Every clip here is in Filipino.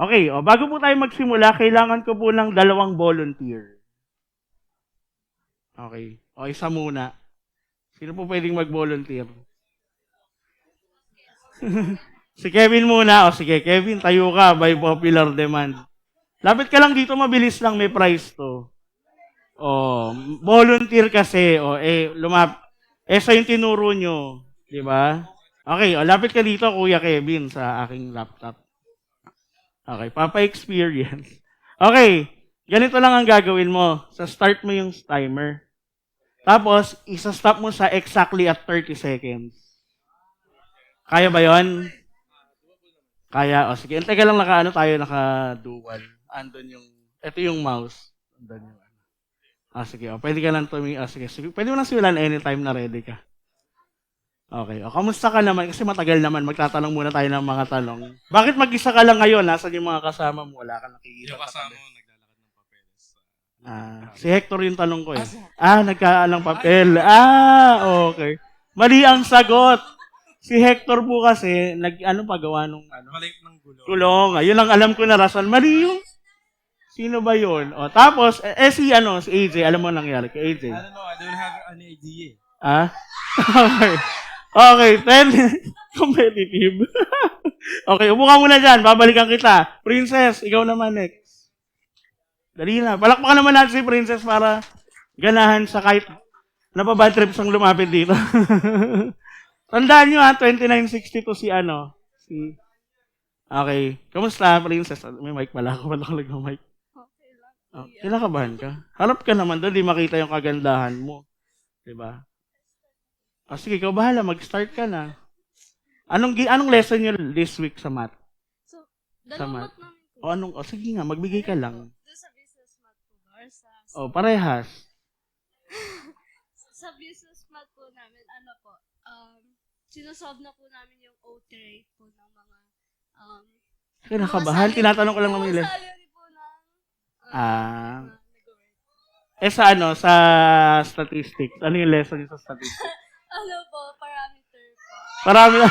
Okay, bago po tayo magsimula, kailangan ko po ng 2 volunteer. Okay. O, isa muna. Sino po pwedeng mag-volunteer? Si Kevin muna. O, sige, Kevin, tayo ka by popular demand. Lapit ka lang dito, mabilis lang, may prize to. O, volunteer kasi. O, sa yung tinuro nyo. Di ba? Okay, lapit ka dito, Kuya Kevin, sa aking laptop. Okay, papa-experience. Okay, ganito lang ang gagawin mo. Sa start mo yung timer. Tapos, isa-stop mo sa exactly at 30 seconds. Kaya ba yon? Kaya, o sige. Teka lang naka-dual. Andun yung, ito yung mouse. Andun yung, sige, pwede ka lang sige. Pwede mo na simulan anytime na ready ka. Okay, kamusta ka naman? Kasi matagal naman, magtatanong muna tayo ng mga tanong. Bakit mag-isa ka lang ngayon? Nasaan yung mga kasama mo? Wala ka nakikita. Yung kasama mo, naglalakad ng papeles. Si Hector yung tanong ko eh. Nagkaalang papel. Okay. Mali ang sagot. Si Hector po kasi, pagawa nung Balik ng gulo. kulong. Yun ang alam ko na rason. Mali yung, sino ba yun? Tapos, si AJ, alam mo nangyari kay AJ. I don't know, I don't have an idea. Okay. Okay, 10. Competitive. Okay, upo ka muna dyan. Babalikan kita. Princess, ikaw naman next. Dali na. Palakpakan naman natin si Princess para ganahan sa kahit napabad trips ang lumapit dito. Tandaan nyo 2962 si Okay. Kamusta, Princess? May mic pala ako. Wala ko nag-mic. Okay lang. Kinakabahan ka? Harap ka naman doon. Di makita yung kagandahan mo. Diba? Sige, ikaw bahala. Mag-start ka na. Anong lesson nyo this week sa math? So, Sa math? namin po. Sige nga, magbigay ka lang. Doon sa business math po ba? Or sa, Parehas. sa business math po namin, sinosolve na po namin yung OT rate po ng mga, Kinakabahan. Tinatanong ko lang naman yung lesson. salary po ng, nag-work. Sa statistics. Ano yung lesson nyo sa statistics? Parameter po. Marami na.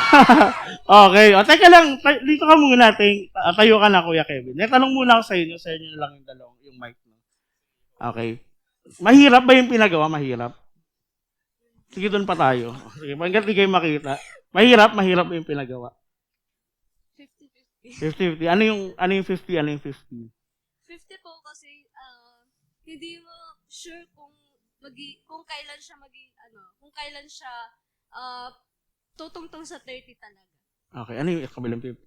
Okay. Teka lang. Dito ka muna. Tayo ka na, Kuya Kevin. Tanong muna ako sa inyo. Sa inyo na lang yung mic. Okay. Mahirap ba yung pinagawa? Mahirap? Sige, doon pa tayo. Sige, hanggang di kayo makita. Mahirap yung pinagawa. 50-50. 50-50. Ano yung 50? Ano yung 50? 50 po kasi, hindi mo sure kung kailan siya tutungtong sa 30 talaga. Okay. Ano yung kabilang 50?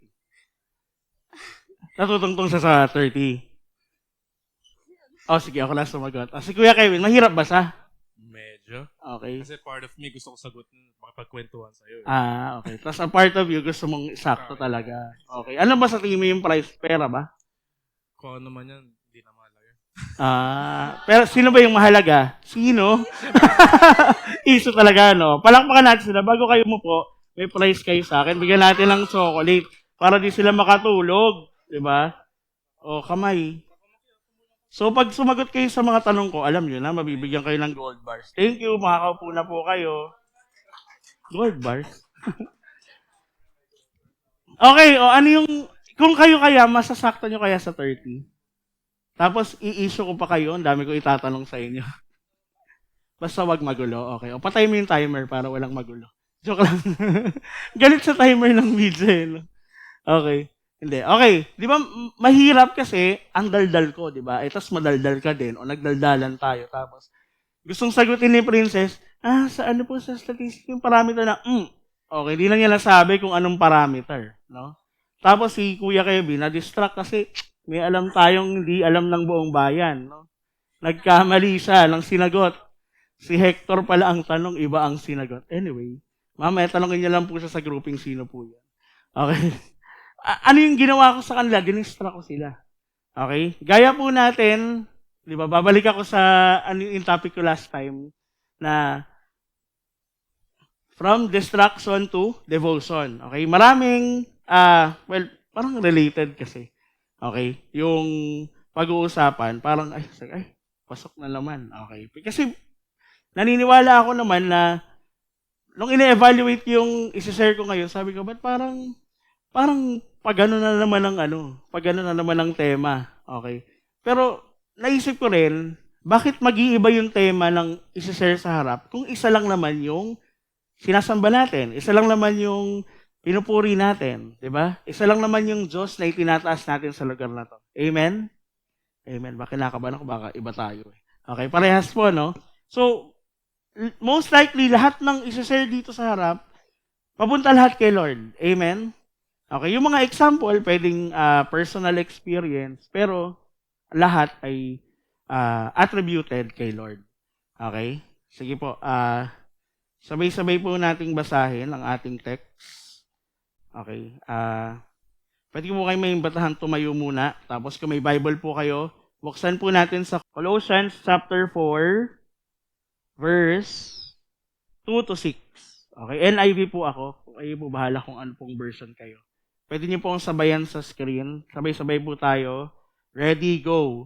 Natutungtong sa 30. Sige, ako lang sumagot. Si Kuya Kevin, mahirap ba sa? Medyo. Okay. Kasi part of me gusto ko sagutin, makipagkwentuhan sa'yo. Okay. Tapos ang part of you, gusto mong sakto talaga. Okay. Ano ba sa tingin mo yung price? Pera ba? Kung ano man yan, hindi na mahalaga. Pero sino ba yung mahalaga? Sino? Iso talaga, no? Palakpakan natin sila. Bago kayo mo po, may price kayo sa akin. Bigyan natin ng chocolate para di sila makatulog. Diba? Kamay. So, pag sumagot kayo sa mga tanong ko, alam nyo na, mabibigyan kayo ng gold bars. Thank you. Makakaupo na po kayo. Gold bars? Okay. Kung kayo kaya, masasakto nyo kaya sa 30? Tapos, i-issue ko pa kayo. Ang dami ko itatanong sa inyo. Basta wag magulo. Okay. Patay mo yung timer para walang magulo. Joke lang. Galit sa timer ng video. No? Okay. Hindi. Okay. Di ba, mahirap kasi ang daldal ko, di ba? Tapos madaldal ka din o nagdaldalan tayo. Tapos, gustong sagutin ni Princess, sa statistics yung parameter na, okay, di lang niya nasabi kung anong parameter. No? Tapos si Kuya Kevin, na-distract kasi may alam tayong hindi alam ng buong bayan. No? Nagkamali siya ng sinagot. Si Hector pala ang tanong, iba ang sinagot. Anyway, mamaya tanongin niya lang po siya sa grouping sino po yan. Okay. Ano yung ginawa ko sa kanila? Dinistract ko sila. Okay? Gaya po natin, di ba, babalik ako sa yung topic ko last time na from distraction to devotion. Okay? Maraming, parang related kasi. Okay? Yung pag-uusapan, parang, pasok na naman. Okay? Kasi, naniniwala ako naman na nung ine-evaluate yung isi-share ko ngayon, sabi ko, ba't parang pag ano na naman ang pag ano na naman ang tema. Okay? Pero naisip ko rin, bakit mag-iiba yung tema ng isi-share sa harap kung isa lang naman yung sinasamba natin, isa lang naman yung pinupuri natin, di ba? Isa lang naman yung Diyos na itinataas natin sa lugar na to. Amen? Amen. Baka kinakabahan ako, baka iba tayo. Okay, parehas po, no? So, most likely, lahat ng isi-share dito sa harap, papunta lahat kay Lord. Amen? Okay, yung mga example, pwedeng personal experience, pero lahat ay attributed kay Lord. Okay? Sige po, sabay-sabay po nating basahin ang ating text. Okay. Pwede po kayo may imbatahan tumayo muna. Tapos kung may Bible po kayo, buksan po natin sa Colossians chapter 4, verse 2 to 6. Okay. NIV po ako. Kayo po bahala kung ano pong version kayo. Pwede niyo pong sabayan sa screen. Sabay-sabay po tayo. Ready, go.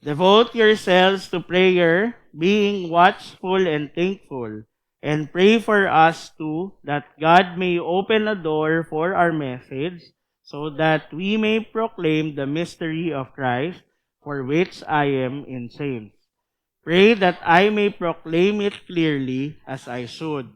Devote yourselves to prayer, being watchful and thankful. And pray for us too, that God may open a door for our message, so that we may proclaim the mystery of Christ, for which I am in chains. Pray that I may proclaim it clearly as I should.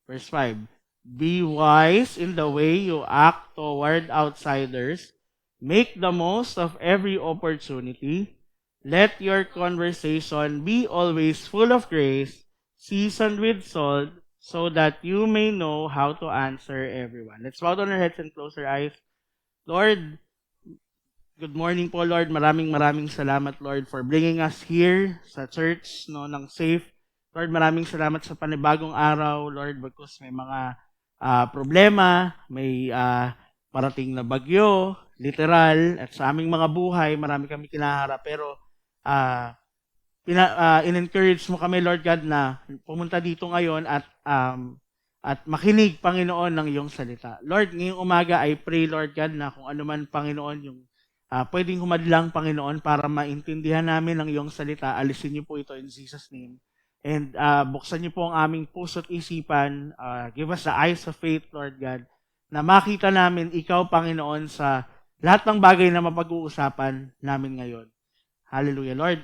Verse 5. Be wise in the way you act toward outsiders. Make the most of every opportunity. Let your conversation be always full of grace, seasoned with salt, so that you may know how to answer everyone. Let's bow down our heads and close our eyes. Lord, good morning po, Lord. Maraming salamat, Lord, for bringing us here sa church ng safe. Lord, maraming salamat sa panibagong araw, Lord, because may mga problema, may parating na bagyo, literal, at sa aming mga buhay, marami kami kinaharap. Pero in-encourage mo kami, Lord God, na pumunta dito ngayon at makinig, Panginoon, ng iyong salita. Lord, ngayong umaga, I pray, Lord God, na kung ano man, Panginoon, yung pwedeng humadlang, Panginoon, para maintindihan namin ang iyong salita, alisin niyo po ito in Jesus' name. And buksan niyo po ang aming puso't isipan. Give us the eyes of faith, Lord God, na makita namin ikaw, Panginoon, sa lahat ng bagay na mapag-uusapan namin ngayon. Hallelujah, Lord.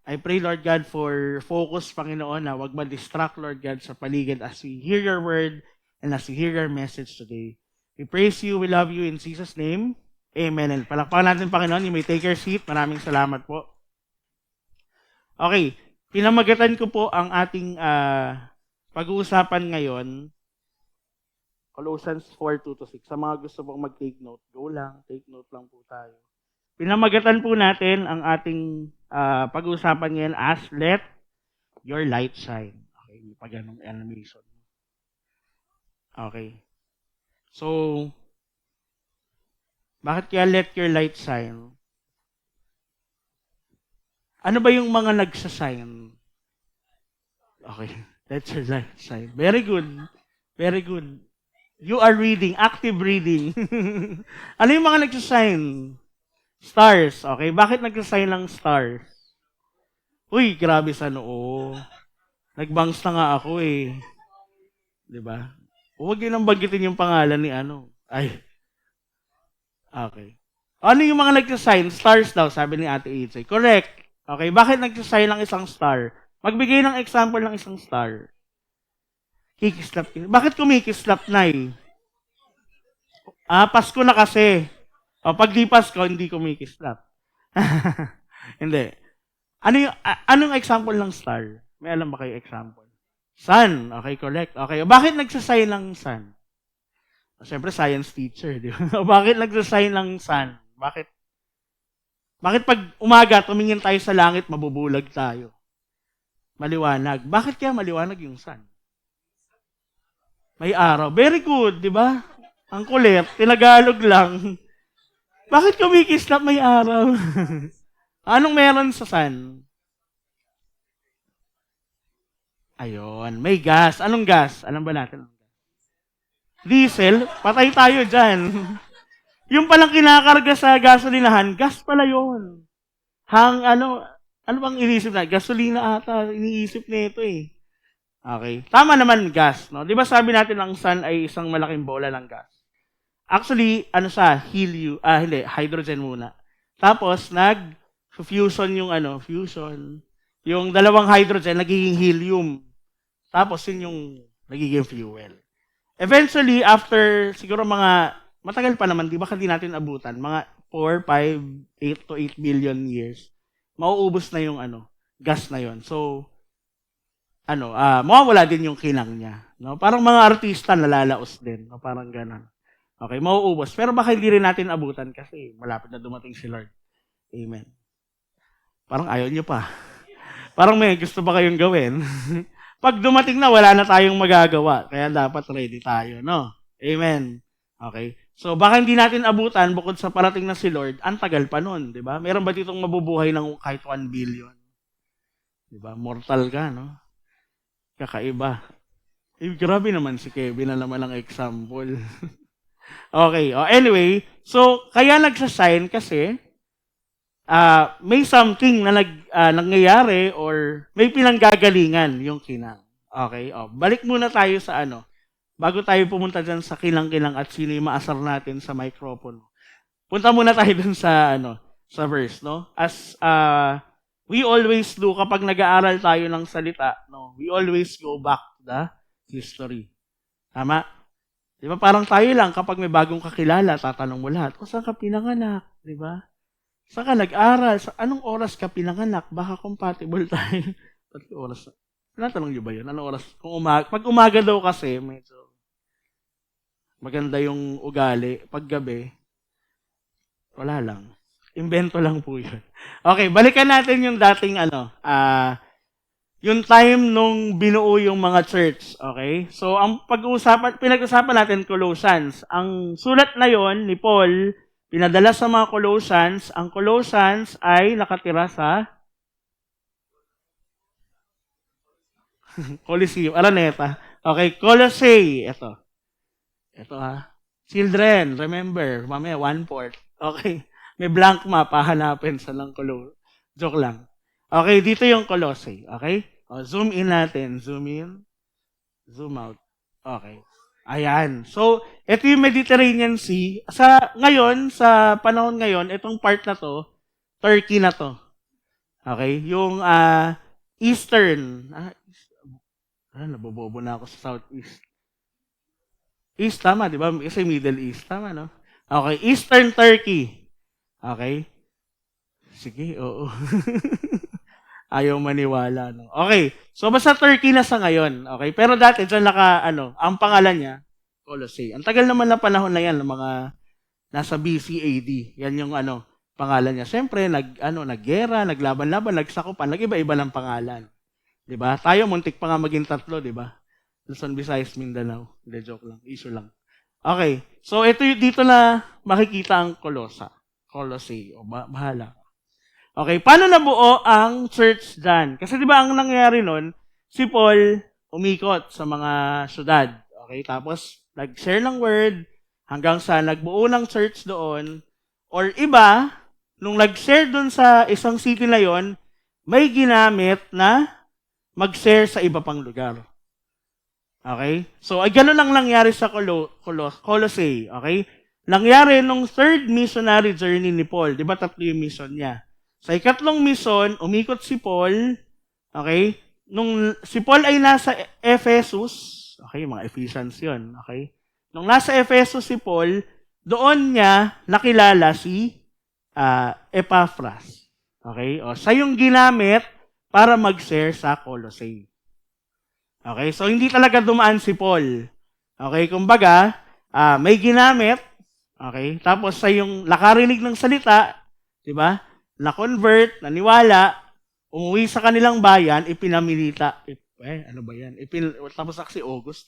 I pray, Lord God, for focus, Panginoon, na wag ma-distract, Lord God, sa paligid as we hear your word and as we hear your message today. We praise you, we love you in Jesus' name. Amen. And palakpakan natin, Panginoon. You may take your seat. Maraming salamat po. Okay. Pinamagatan ko po ang ating pag-uusapan ngayon. Colossians 4:2-6. Sa mga gusto pong mag-take note, go lang. Take note lang po tayo. Pinamagatan po natin ang ating pag-uusapan ngayon as let your light shine. Okay, pag ganong animation. Okay. So, bakit kaya let your light shine? Ano ba yung mga nagsasign? Okay, let your light shine. Very good. Very good. You are reading, active reading. Ano yung mga nagsasign? Stars. Okay, bakit nagsasign ng stars? Uy, grabe sa noo. Nagbangs na nga ako eh. 'Di ba? Huwag yun ang banggitin yung pangalan ni ano. Ay. Okay. Ano yung mga nagsasign? Stars daw, sabi ni Ate Itzy. Correct. Okay, bakit nagsasign ng isang star? Magbigay ng example ng isang star. Kikislap. Bakit kumikislap na eh? Pasko na kasi. O, pag di Pasko, hindi kumikislap. Hindi. Anong example ng star? May alam ba kayo example? Sun. Okay, correct. Okay. Bakit nagsasign ng sun? Siyempre, science teacher, di ba? Bakit nagsasign ng sun? Bakit pag umaga, tumingin tayo sa langit, mabubulag tayo? Maliwanag. Bakit kaya maliwanag yung sun? May araw. Very good, di ba? Ang kulit, tinagalog lang. Bakit kumikislap may araw? Anong meron sa sun? Ayun, may gas. Anong gas? Alam ba natin? Diesel? Patay tayo dyan. Yung palang kinakarga sa gasolinahan, gas pala yun. Ano bang iniisip na? Gasolina ata, iniisip nito eh. Okay. Tama naman gas, no? Di ba sabi natin ang sun ay isang malaking bola ng gas? Actually, ano siya, hindi, hydrogen muna. Tapos, fusion yung fusion. Yung dalawang hydrogen, nagiging helium. Tapos, yun yung nagiging fuel. Eventually, after siguro matagal pa naman, di ba hindi natin abutan, mga 4, 5, 8 to 8 billion years, mauubos na yung gas na yon. So, mawawala din yung kinang niya. No? Parang mga artista nalalaos din. No? Parang ganon. Okay, mauubos. Pero baka hindi rin natin abutan kasi malapit na dumating si Lord. Amen. Parang ayaw nyo pa. Parang may gusto pa kayong gawin. Pag dumating na, wala na tayong magagawa. Kaya dapat ready tayo, no? Amen. Okay? So, baka hindi natin abutan bukod sa parating na si Lord, ang tagal pa nun, di ba? Meron ba ditong mabubuhay ng kahit 1 billion? Di ba? Mortal ka, no? Kakaiba. Grabe naman si Kevin na naman ang example. Okay. Anyway, so, kaya nagsasign kasi may something na nangyayari or may pinanggagalingan yung kinang. Okay? Balik muna tayo sa bago tayo pumunta dyan sa kilang-kilang at sino yung maasar natin sa microphone. Punta muna tayo dun sa sa verse, no? As we always do kapag nag-aaral tayo ng salita, no? We always go back to the history. Tama? Di ba? Parang tayo lang kapag may bagong kakilala, tatanong mo lahat, saan ka pinanganak? Di ba? Saan ka nag-aral? Anong oras ka pinanganak? Baka compatible tayo. Pati oras. Tinatanong nyo ba yun? Anong oras? Pag umaga daw kasi, medyo maganda yung ugali. Pag gabi, wala lang. Invento lang po yun. Okay, balikan natin yung dating yung time nung binuo yung mga church. Okay? So, ang pinag-usapan natin Colossians. Ang sulat na yon ni Paul, pinadala sa mga Colossians. Ang Colossians ay nakatira sa Coliseum, Araneta. Okay, Colossae. Ito ha. Children, remember, mamaya 1/4. Okay, may blank map, hahanapin sa lang Joke lang. Okay, dito yung Colossae. Okay? Zoom in natin. Zoom in. Zoom out. Okay. Ayan. So, ito yung Mediterranean Sea. Sa panahon ngayon, itong part na to, Turkey na to. Okay? Yung Eastern. Nabobobo na ako sa Southeast. East, tama, di ba? Kasi Middle East. Tama, no? Okay. Eastern Turkey. Okay? Sige, oo. Ayaw maniwala, no? Okay. So, basta Turkey na sa ngayon. Okay. Pero dati, dyan ang pangalan niya, Colossae. Ang tagal naman na panahon na yan, ng mga nasa BC AD. Yan yung pangalan niya. Siyempre, naggera, naglaban-laban, nagsakupan, nag-iba-iba ng pangalan. 'Di ba? Tayo muntik pa nga maging 3, 'di ba? Luzon, Visayas, Mindanao. Hindi, joke lang. Issue lang. Okay. So, ito dito na makikita ang Colossae. Bahala. Okay, paano nabuo ang church dyan? Kasi di ba ang nangyayari nun, si Paul umikot sa mga syudad. Okay, tapos nag-share ng word hanggang sa nagbuo ng church doon. Or iba, nung nag-share doon sa isang city na yon, may ginamit na mag-share sa iba pang lugar. Okay? So, ay ganun lang nangyari sa Colossae. Okay? Nangyari nung 3rd missionary journey ni Paul. Di ba 3 yung mission niya? Sa 2nd mission, umikot si Paul, okay? Nung si Paul ay nasa Ephesus, okay, mga Ephesians yun, okay? Nung nasa Ephesus si Paul, doon niya nakilala si Epaphras. Okay? Siya yung ginamit para mag-share sa Colossae. Okay? So, hindi talaga dumaan si Paul. Okay? Kumbaga, may ginamit, okay? Tapos siya yung nakarinig ng salita, di ba? Na-convert, naniwala, umuwi sa kanilang bayan, ipinamilita. Ano ba yan? Tapos kasi August.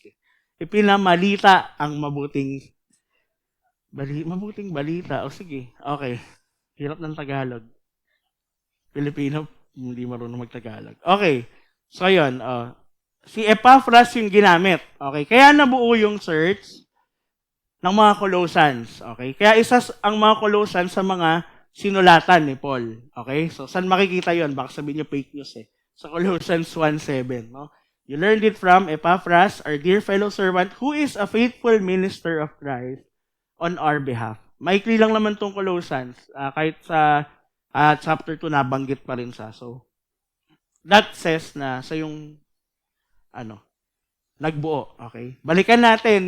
Ipinamalita ang mabuting balita. Sige. Okay. Hirap ng Tagalog. Pilipino, hindi marunong mag-Tagalog. Okay. So, yun. Si Epaphras yung ginamit. Okay. Kaya nabuo yung church ng mga Colossians. Okay. Kaya isa ang mga Colossians sa mga sinulatan ni Paul. Okay? So, saan makikita yon? Baka sabihin niyo fake news eh. Sa Colossians 1:7. No? You learned it from Epaphras, our dear fellow servant, who is a faithful minister of Christ, on our behalf. Maikli lang naman tong Colossians. Kahit sa chapter 2, nabanggit pa rin siya. So, that says na sa yung nagbuo. Okay? Balikan natin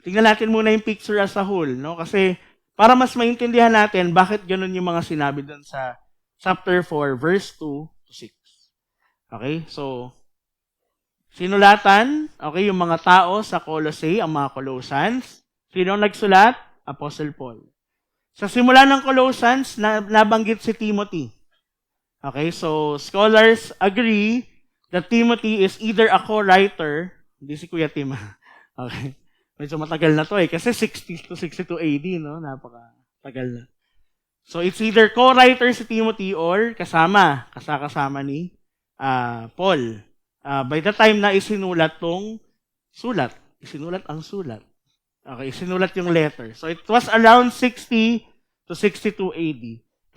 tingnan natin muna yung picture as a whole, no? Kasi para mas maintindihan natin bakit ganun yung mga sinabi doon sa chapter 4, verse 2 to 6. Okay? So, sinulatan, okay, yung mga tao sa Colossae, ang mga Colossians. Sino ang nagsulat? Apostle Paul. Sa simula ng Colossians, nabanggit si Timothy. Okay, so scholars agree that Timothy is either a co-writer, hindi si Kuya Tim. Okay. Medyo matagal na to kasi 60 to 62 AD, no? Napaka-tagal na. So it's either co-writer si Timothy or kasama ni Paul. By the time na isinulat ang sulat. Okay, isinulat yung letter. So it was around 60 to 62 AD.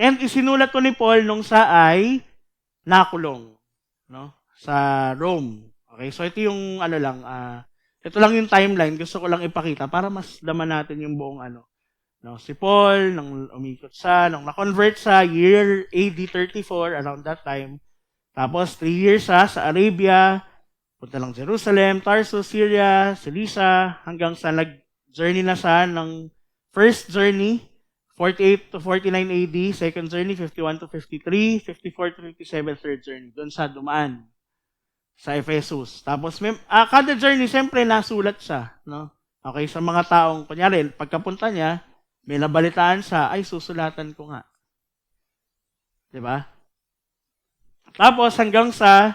And isinulat to ni Paul nung ay nakulong, no? Sa Rome. Okay, so ito yung ito lang yung timeline, gusto ko lang ipakita para mas laman natin yung buong no? Si Paul nang umikot siya, nang na-convert sa year AD 34 around that time. Tapos 3 years sa Arabia, punta lang Jerusalem, Tarsus, Syria, Cilicia, hanggang sa nag-journey na siya ng first journey 48 to 49 AD, second journey 51 to 53, 54 to 57 third journey. Doon siya dumaan sa Ephesus. Tapos kada journey siyempre nasulat siya, no? Okay, sa mga taong kunyari pagkapunta niya, may nabalitaan siya, ay susulatan ko nga. 'Di ba? Tapos hanggang sa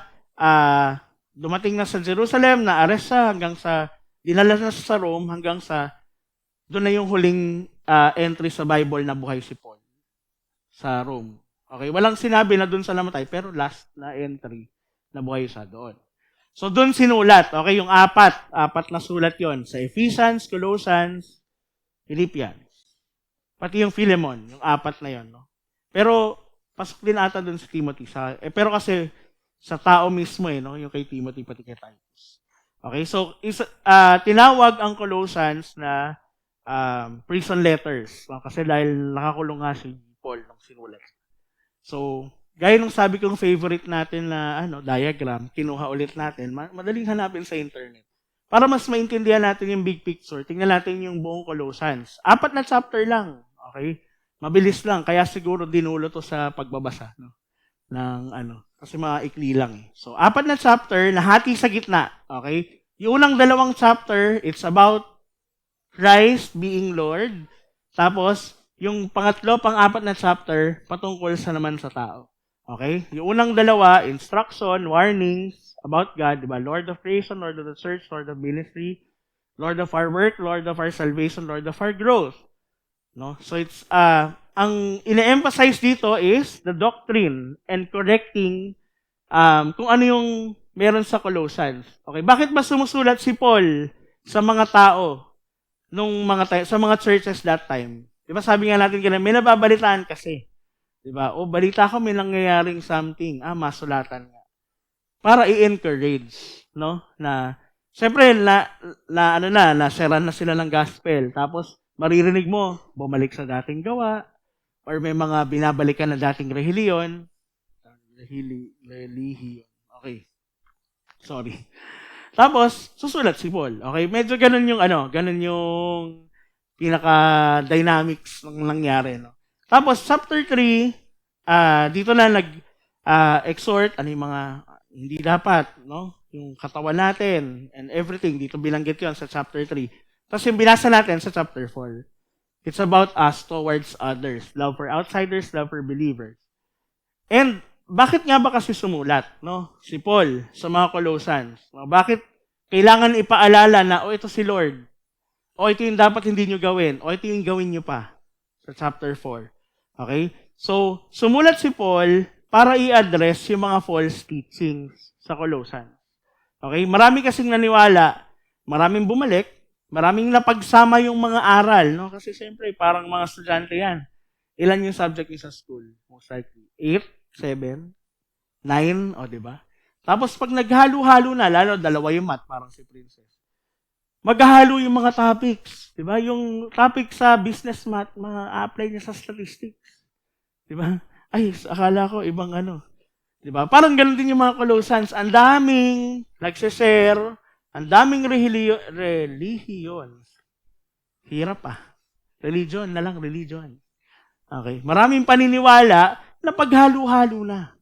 dumating na sa Jerusalem, na-arrest siya, hanggang sa dinala na sa Rome, hanggang sa doon na yung huling entry sa Bible na buhay si Paul sa Rome. Okay, walang sinabi na doon sa namatay, pero last na entry na buhay siya doon. So doon sinulat, okay, yung apat na sulat yon sa Ephesians, Colossians, Philippians. Pati yung Philemon, yung apat na yon, no? Pero pasok din ata doon si Timothy pero kasi sa tao mismo no, yung kay Timothy pati kay Titus. Okay, so tinawag ang Colossians na prison letters, kasi dahil nakakulong nga si Paul nung sinulat. So, gaya nung sabi kong favorite natin na diagram, kinuha ulit natin, madaling hanapin sa internet. Para mas maintindihan natin yung big picture, tingnan natin yung buong Colossians. 4 na chapter lang, okay? Mabilis lang, kaya siguro dinulo to sa pagbabasa, no? Kasi maikli lang eh. So, 4 na chapter, nahati sa gitna, okay? Yung unang 2 chapter, it's about Christ being Lord. Tapos, yung pang-4 na chapter, patungkol naman sa tao. Okay? Yung unang 2, instruction, warnings about God, diba? Lord of creation, Lord of the church, Lord of ministry, Lord of our work, Lord of our salvation, Lord of our growth. No? So it's ang ine-emphasize dito is the doctrine and correcting kung ano yung meron sa Colossians. Okay, bakit ba sumusulat si Paul sa mga tao sa mga churches that time? 'Di ba sabi nga natin kanina, may nababalitaan kasi. 'Di ba? O balita ko may nangyayaring something, masulatan nga. Para i-encourage, no? Na siyempre nasera na sila ng gospel. Tapos maririnig mo, bumalik sa dating gawa, or may mga binabalikan na dating relihiyon. Okay. Sorry. Tapos, susulat si Paul. Okay, medyo ganun yung pinaka-dynamics ng nangyari, no? Tapos, chapter 3, dito na exhort, yung mga hindi dapat, no? Yung katawan natin and everything, dito bilanggit yun sa chapter 3. Tapos yung binasa natin sa chapter 4, it's about us towards others. Love for outsiders, love for believers. And bakit nga ba kasi sumulat, no? Si Paul sa mga Colossians? No? Bakit kailangan ipaalala na, ito si Lord. Ito yung dapat hindi nyo gawin. Ito yung gawin nyo pa. Sa chapter 4. Okay? So, sumulat si Paul para i-address yung mga false teachings sa Colossians. Okay? Marami kasing naniwala, maraming bumalik, maraming napagsama yung mga aral, no? Kasi siyempre, parang mga estudyante yan. Ilan yung subject niyo sa school? Most likely. 8, 7, 9, di ba? Tapos pag naghalo-halo na, lalo 2 yung math, parang si Princess. maghahalo yung mga topics. Di ba? Yung topic sa business math, ma-apply niya sa statistics. Di ba? Ay, akala ko ibang ano. Di ba? Parang ganun din yung mga Colossians. Ang daming nagse-share, ang daming relihiyon. Hirap ah. Religion na lang, religion. Okay. Maraming paniniwala na paghalo-halo na.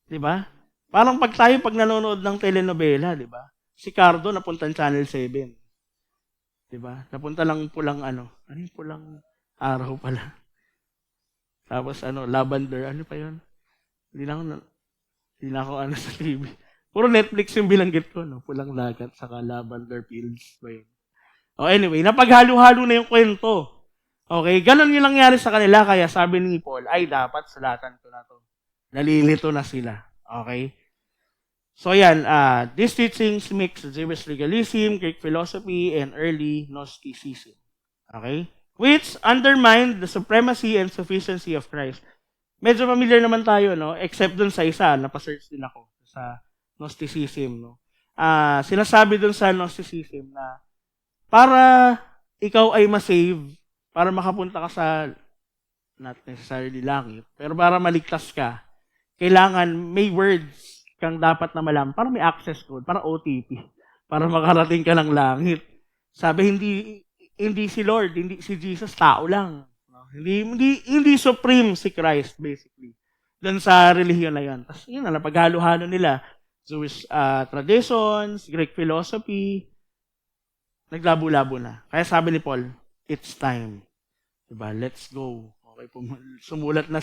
Di ba? Parang pag nanonood ng telenovela, di ba? Si Cardo napunta ng Channel 7. Di ba? Napunta lang pulang ano yung pulang araw pala. Tapos Lavender, ano pa yun? Hindi na ako sa TV. Puro Netflix yung binanggit ko, no? Pulang dagat, saka Lavender Fields ba yun? Anyway, napaghalo-halo na yung kwento. Okay, ganun yung nangyari sa kanila, kaya sabi ni Paul, ay dapat sulatan ko na to. Nalilito na sila. Okay? So yan, these teachings mix Jewish legalism, Greek philosophy, and early Gnosticism. Okay? Which undermine the supremacy and sufficiency of Christ. Medyo familiar naman tayo, no? Except dun sa isa, napasearch din ako sa Gnosticism, no? Sinasabi dun sa Gnosticism na para ikaw ay masave, para makapunta ka sa not necessarily langit, pero para maligtas ka, kailangan may words kang dapat na malaman, para may access code, para OTP, para makarating ka ng langit. Sabi, hindi si Lord, hindi si Jesus, tao lang. Hindi supreme si Christ, basically. Doon sa relihiyon na yan. Tapos yun na, napaghalo-halo nila. Jewish traditions, Greek philosophy, naglabo-labo na. Kaya sabi ni Paul, it's time. Diba? Let's go. Okay, sumulat na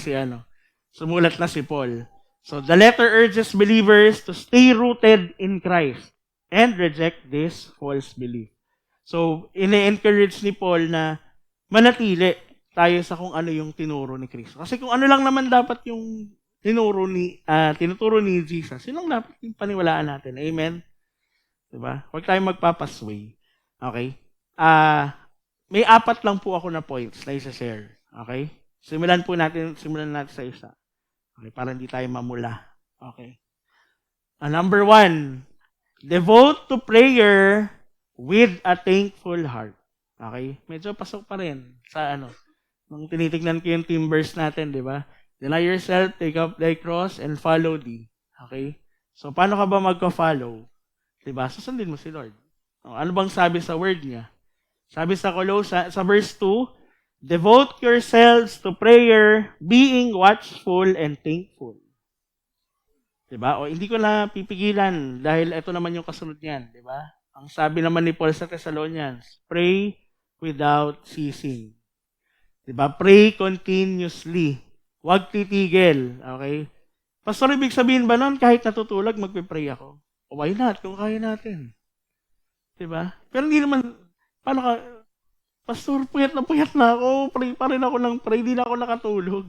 si Paul. So the letter urges believers to stay rooted in Christ and reject this false belief. So, ine-encourage ni Paul na manatili tayo sa kung ano yung tinuro ni Kristo. Kasi kung ano lang naman dapat yung tinuturo ni Jesus, yun lang dapat yung paniwalaan natin. Amen? Diba? Huwag tayong magpapasway. Okay? May 4 lang po ako na points na isa-share. Okay? Simulan natin sa isa. Okay, para hindi tayo mamula. Okay. Number 1, devote to prayer with a thankful heart. Okay? Medyo pasok pa rin sa nung tinitignan ko yung timbers natin, di ba? Deny yourself, take up thy cross, and follow thee. Okay? So, paano ka ba magka-follow? Di ba? Susundin mo si Lord. Ano bang sabi sa word niya? Sabi sa Colossians, sa verse 2, devote yourselves to prayer, being watchful and thankful. Diba? O hindi ko na pipigilan dahil ito naman yung kasunod niyan, diba? Ang sabi naman ni Paul sa Thessalonians, pray without ceasing. Diba? Pray continuously. Huwag titigil. Okay? Pastor, ibig sabihin ba nun, kahit natutulog, magpipray ako? O why not? Kung kaya natin. Diba? Pero hindi naman, paano ka, Pastor, puyat na ako. Pray pa rin ako ng pray. Di na ako nakatulog.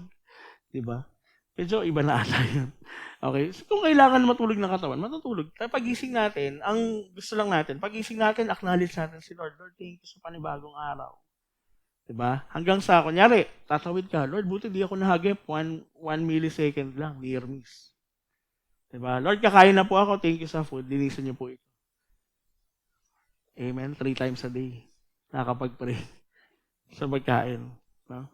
Diba? Medyo iba na ata yun. Okay? So, kung kailangan matulog ng katawan, matutulog. Kaya pagising natin, ang gusto lang natin, pagising natin, acknowledge natin si Lord. Lord, thank you sa panibagong araw. Diba? Hanggang sa, kunyari, tatawid ka, Lord, buti di ako nahagip. 1 millisecond lang, near miss. Diba? Lord, kakain na po ako. Thank you sa food. Linisan niyo po ito. Amen? 3 times a day. Nakakapag-pray sa pagkain. No?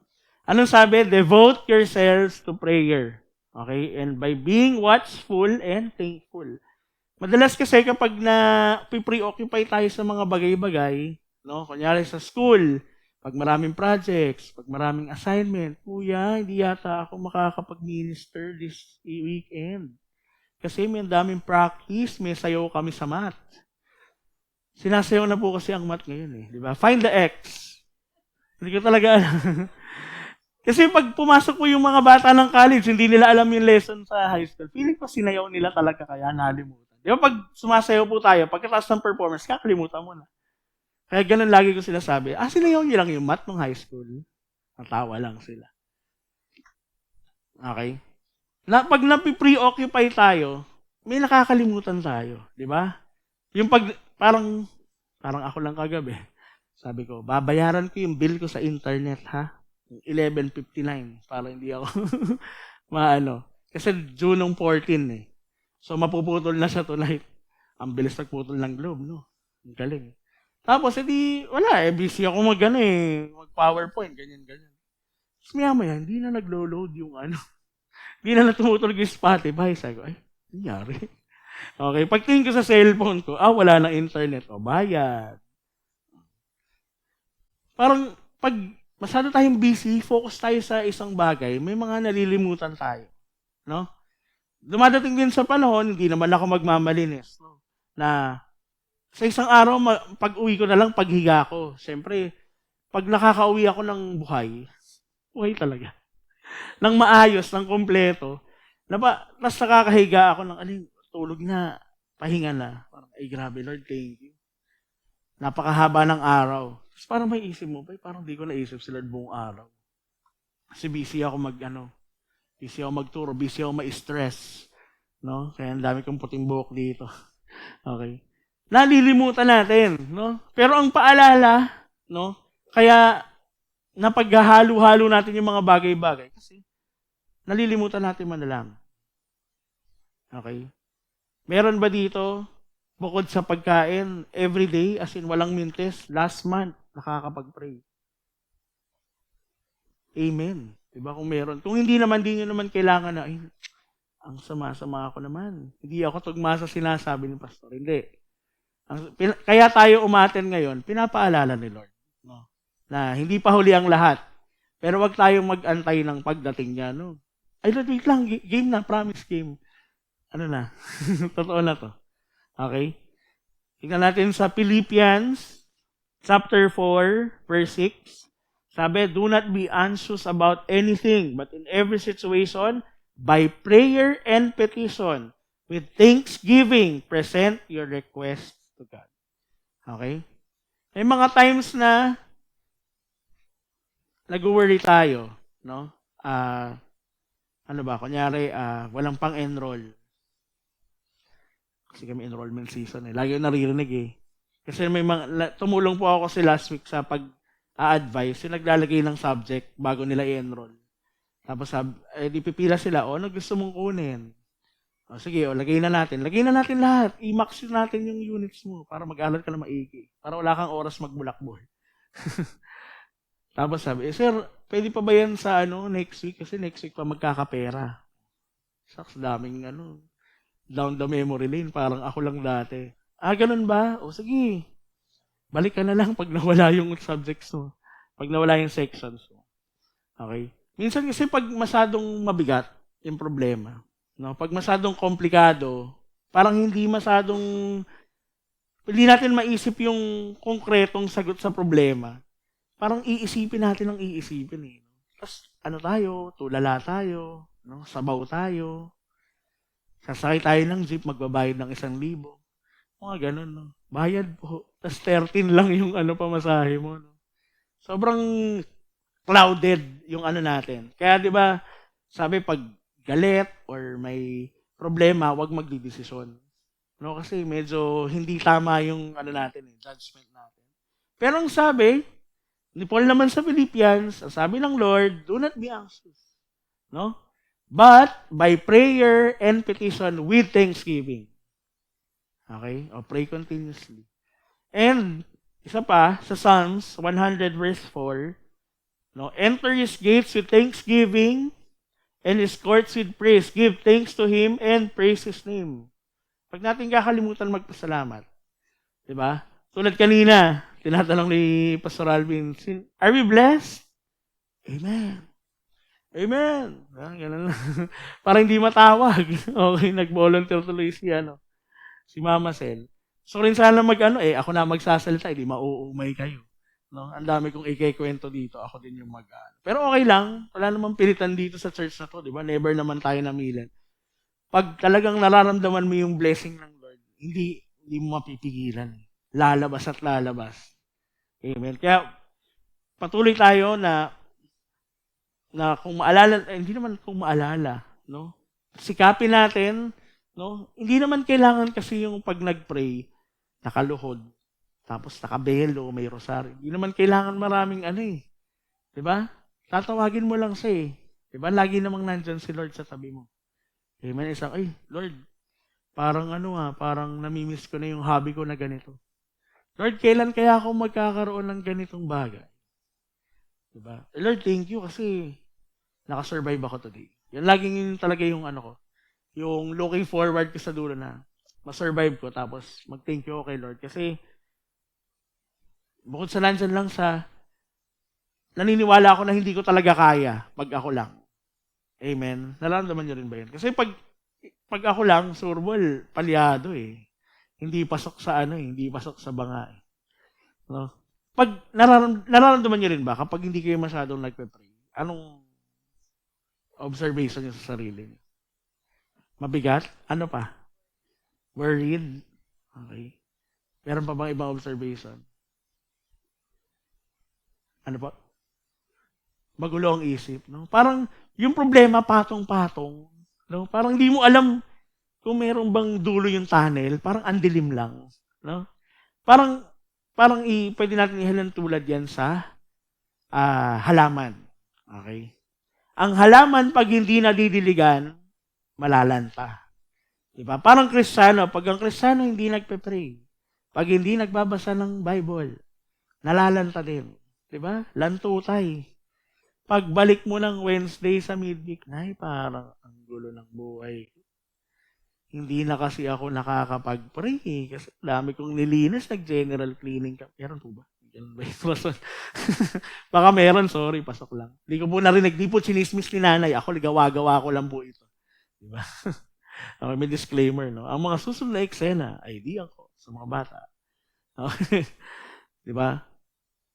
Anong sabi? Devote yourselves to prayer. Okay? And by being watchful and thankful. Madalas kasi kapag preoccupy tayo sa mga bagay-bagay, no? Kunyari sa school, pag maraming projects, pag maraming assignment, kuya, hindi yata ako makakapag-minister this weekend. Kasi may daming practice, may sayaw kami sa math. Sinasayaw na po kasi ang math ngayon eh. Di ba? Find the X. Hindi ko talaga alam. Kasi pag pumasok po yung mga bata ng college, hindi nila alam yung lesson sa high school. Feeling ko sinayaw nila talaga kaya nalimutan. Di ba pag sumasayaw po tayo, pagkatapos ng performance, kakalimutan mo na. Kaya ganun lagi ko sinasabi, sinayaw niyo lang yung math ng high school. Natawa lang sila. Okay? Pag napipreoccupy tayo, may nakakalimutan tayo. Di ba? Yung parang ako lang kagabi. Sabi ko, babayaran ko yung bill ko sa internet, ha? 11:59 para hindi ako maano. Kasi June 14 eh. So mapuputol na siya tonight. Ang bilis nagputol ng globe, no? Ang galing. Tapos, edi, wala busy ako mag-PowerPoint, ganyan. Tapos maya, hindi na naglo-load yung hindi na tumutulog yung Spotify. Sabi ko, ay, nangyari. Okay, pagtingin ko sa cellphone ko, wala na internet. Bayad. Parang, pag masyado tayong busy, focus tayo sa isang bagay, may mga nalilimutan tayo. No? Dumadating din sa panahon, hindi naman ako magmamalinis. No? Na, sa isang araw, pag-uwi ko na lang, paghiga ko. Siyempre, pag nakakauwi ako ng buhay talaga. Nang maayos, ng kompleto, tapos nakakahiga ako ng, tulog na, pahinga na. Parang, ay grabe Lord, thank you. Napakahaba ng araw. Tapos parang may isip mo, parang di ko naisip si Lord buong araw. Kasi busy ako busy ako magturo, busy ako ma-stress. No? Kaya ang dami kong puting buhok dito. Okay. Nalilimutan natin, no? Pero ang paalala, no? Kaya napaghahalo-halo natin yung mga bagay-bagay kasi nalilimutan natin manalang. Okay? Meron ba dito bukod sa pagkain, everyday, as in walang mintes, last month, nakakapag-pray? Amen. Diba kung meron? Kung hindi naman, di nyo naman kailangan na, ang sama-sama ako naman. Hindi ako tugma sa sinasabi ni Pastor. Hindi. Kaya tayo umaten ngayon, pinapaalala ni Lord. No? Na hindi pa huli ang lahat. Pero wag tayong mag-antay ng pagdating niya. No? Ay, Lord, wait lang. Game na. Promise game. Ano na? Totoo na to. Okay? Tingnan natin sa Philippians chapter 4, verse 6. Sabi, do not be anxious about anything, but in every situation, by prayer and petition, with thanksgiving, present your requests to God. Okay? May mga times na nag-worry tayo, no? Kunyari, walang pang-enroll. Kasi kami enrollment season Lagi yung naririnig Kasi may tumulong po ako kasi last week sa pag-a-advise, yung naglalagay ng subject bago nila i-enroll. Tapos di pipila sila, ano gusto mong kunin? Sige, lagay na natin. Lagay na natin lahat. I-max natin yung units mo para mag-aral ka na maigi. Para wala kang oras magbulakbol. Tapos sabi, sir, pwede pa ba yan sa next week? Kasi next week pa magkakapera. Saks, daming down the memory lane. Parang ako lang dati. Ganun ba? O sige. Balik ka na lang pag nawala yung subjects mo. Pag nawala yung sections mo. Okay? Minsan kasi pag masyadong mabigat yung problema, no? Pag masyadong komplikado, parang hindi natin maisip yung konkretong sagot sa problema. Parang iisipin natin ang iisipin Tapos tulala tayo, no? Sabaw tayo. Sasakay tayo ng jeep, magbabayad ng 1,000. Mga ganun, no? Bayad po. Tapos 13 lang yung pamasahe mo, no? Sobrang clouded yung natin. Kaya 'di ba, sabi pag galit or may problema, wag magdidesisyon. No, kasi medyo hindi tama yung natin, judgment natin. Pero ang sabi ni Paul naman sa Philippians, ang sabi ng Lord, do not be anxious. No? But by prayer and petition with thanksgiving. Okay? O pray continuously. And isa pa sa Psalms 100 verse 4, no, enter his gates with thanksgiving and his courts with praise. Give thanks to him and praise his name. Pag natin kakalimutan magpasalamat, di ba? Tulad kanina, tinatanong ni Pastor Alvin, are we blessed? Amen. Amen. Ganun lang. Parang hindi matawag. Okay, nag-volunteer tuloy si Mama Sel. So rin sana ako na magsasalita, hindi mauumay kayo. No? Ang dami kong ikikwento dito, ako din yung Pero okay lang, wala namang pilitan dito sa church na to, di ba? Never naman tayo namilan. Pag talagang nararamdaman mo yung blessing ng Lord, hindi mo mapipigilan. Lalabas at lalabas. Amen. Kaya patuloy tayo na kung maalala, hindi naman kung maalala, no? Sikapin natin, no? Hindi naman kailangan kasi yung pag nag-pray, nakaluhod, tapos nakabelo, may rosaryo. Hindi naman kailangan maraming Di ba? Tatawagin mo lang siya Di ba? Lagi namang nandyan si Lord sa tabi mo. Amen. Lord, parang parang namimiss ko na yung hobby ko na ganito. Lord, kailan kaya ako magkakaroon ng ganitong bagay? Diba? Lord, thank you kasi nakasurvive ako today. Yan laging yun talaga yung ano ko. Yung looking forward ko sa dulo na masurvive ko tapos mag-thank you ako kay Lord. Kasi bukod sa nandyan lang sa naniniwala ako na hindi ko talaga kaya pag ako lang. Amen. Nararamdaman niyo rin ba yun? Kasi pag ako lang, surbol, palyado eh. Hindi pasok sa ano eh, hindi pasok sa banga eh. No? Pag nararamdaman niyo rin ba kapag hindi kayo masyadong nagpe-pray, anong observation niyo sa sarili niyo? Mabigat? Ano pa? Worried? Okay. Meron pa bang ibang observation? Ano pa? Magulo ang isip, no? Parang yung problema patong-patong, no? Parang hindi mo alam kung meron bang dulo yung tunnel, parang andilim lang, no? Parang pwede natin ihalin tulad yan sa halaman. Okay? Ang halaman pag hindi nadidiligan, malalanta. Diba? Parang Kristiyano, pag ang Kristiyano hindi nagpe-pray, pag hindi nagbabasa ng Bible, nalalanta din. Diba? Lantutay. Pagbalik mo ng Wednesday sa midweek, parang ang gulo ng buhay. Hindi na kasi ako nakakapag-pray kasi dami kong nilinis, nag-general cleaning ka. Meron po ba? Ganun ba yung baka meron, sorry, pasok lang. Hindi ko po narinig, di po chinismis ni nanay. Ako, gawa-gawa ko lang po ito. Diba? Okay, may disclaimer, no? Ang mga susunod na eksena, idea ko sa mga bata. Okay. Diba?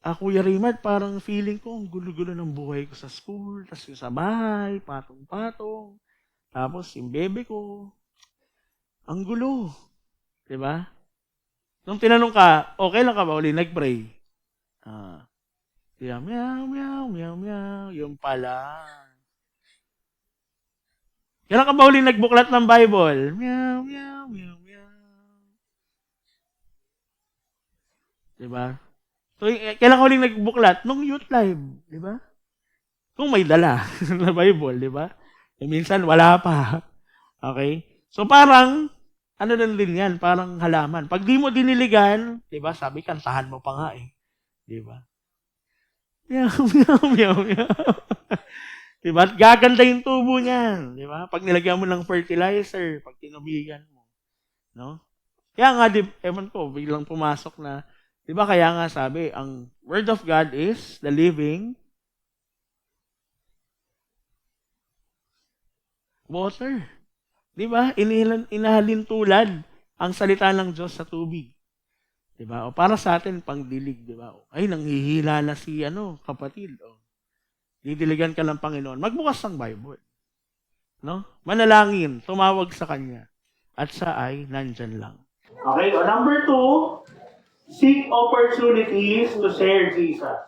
Kuya Raymond, parang feeling ko ang gulo-gulo ng buhay ko sa school, tapos yung sa bahay, patong-patong. Tapos yung bebe ko, ang gulo. Diba? Nung tinanong ka, okay lang ka ba uli nag-pray? Meow, meow, meow, meow. Yung pala. Kailan ka ba uli nagbuklat ng Bible? Meow, meow, meow, meow. Diba? So, kailan ka uling nagbuklat? Nung youth live, di ba? Kung may dala na Bible, di ba? Minsan, wala pa. Okay? So, parang, ano lang din yan, parang halaman. Pag di mo diniligan, di ba, sabi, kantahan mo pa nga eh. Di ba? Meow, meow, meow, meow. Di ba? Gaganda yung tubo niyan. Di ba? Pag nilagyan mo ng fertilizer, pag tinubigan mo. No? Kaya nga, ewan ko, biglang pumasok na, di ba kaya nga sabi, ang Word of God is the living water. Di ba? Inahalin tulad ang salita ng Diyos sa tubig. Di ba? O para sa atin, pangdilig, di ba? Ay, nanghihila na si kapatid. O, didiligan ka ng Panginoon. Magbukas ng Bible. No? Manalangin, tumawag sa Kanya. At siya ay nandyan lang. Okay, o number 2, seek opportunities to share Jesus.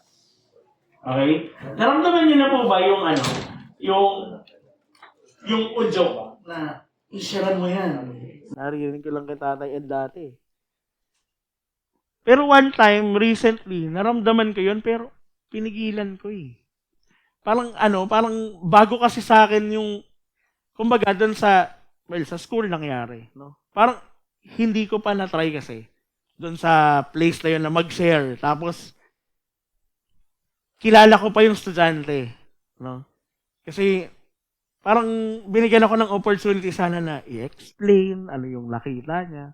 Okay? Naramdaman niyo na po ba yung yung udyo na i-sharean mo yan? Narinig ko lang kay Tatay Ed dati. Pero one time, recently, naramdaman ko yun, pero pinigilan ko eh. Parang bago kasi sa akin yung, kumbaga doon sa school nangyari. No? Parang hindi ko pa na-try kasi. Doon sa place na yun na mag-share. Tapos, kilala ko pa yung estudyante. No? Kasi, parang binigyan ako ng opportunity sana na i-explain ano yung nakita niya.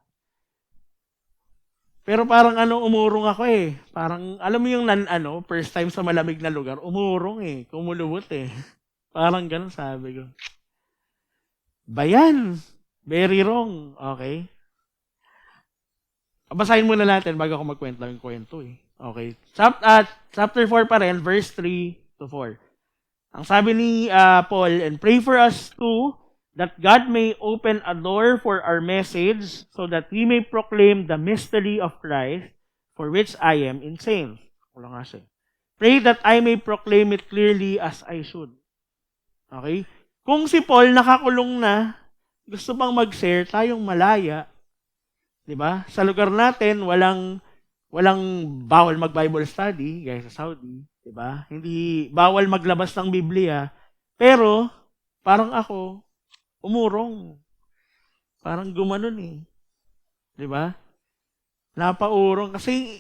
Pero parang umurong ako eh. Parang, alam mo yung first time sa malamig na lugar, umurong eh. Kumulubot eh. Parang ganun sabi ko. Bayan. Very wrong. Okay? Basahin muna natin bago ako magkwento yung kwento eh. Okay. Chapter 4 pa rin, verse 3 to 4. Ang sabi ni Paul, and pray for us too, that God may open a door for our message, so that we may proclaim the mystery of Christ, for which I am in chains. Wala nga siya. Pray that I may proclaim it clearly as I should. Okay? Kung si Paul nakakulong na, gusto pang mag-share, tayong malaya, di ba? Sa lugar natin, walang bawal mag-Bible study, gaya sa Saudi, di ba? Hindi bawal maglabas ng Biblia, pero parang ako umurong. Parang gumanon eh. Di ba? Napaurong kasi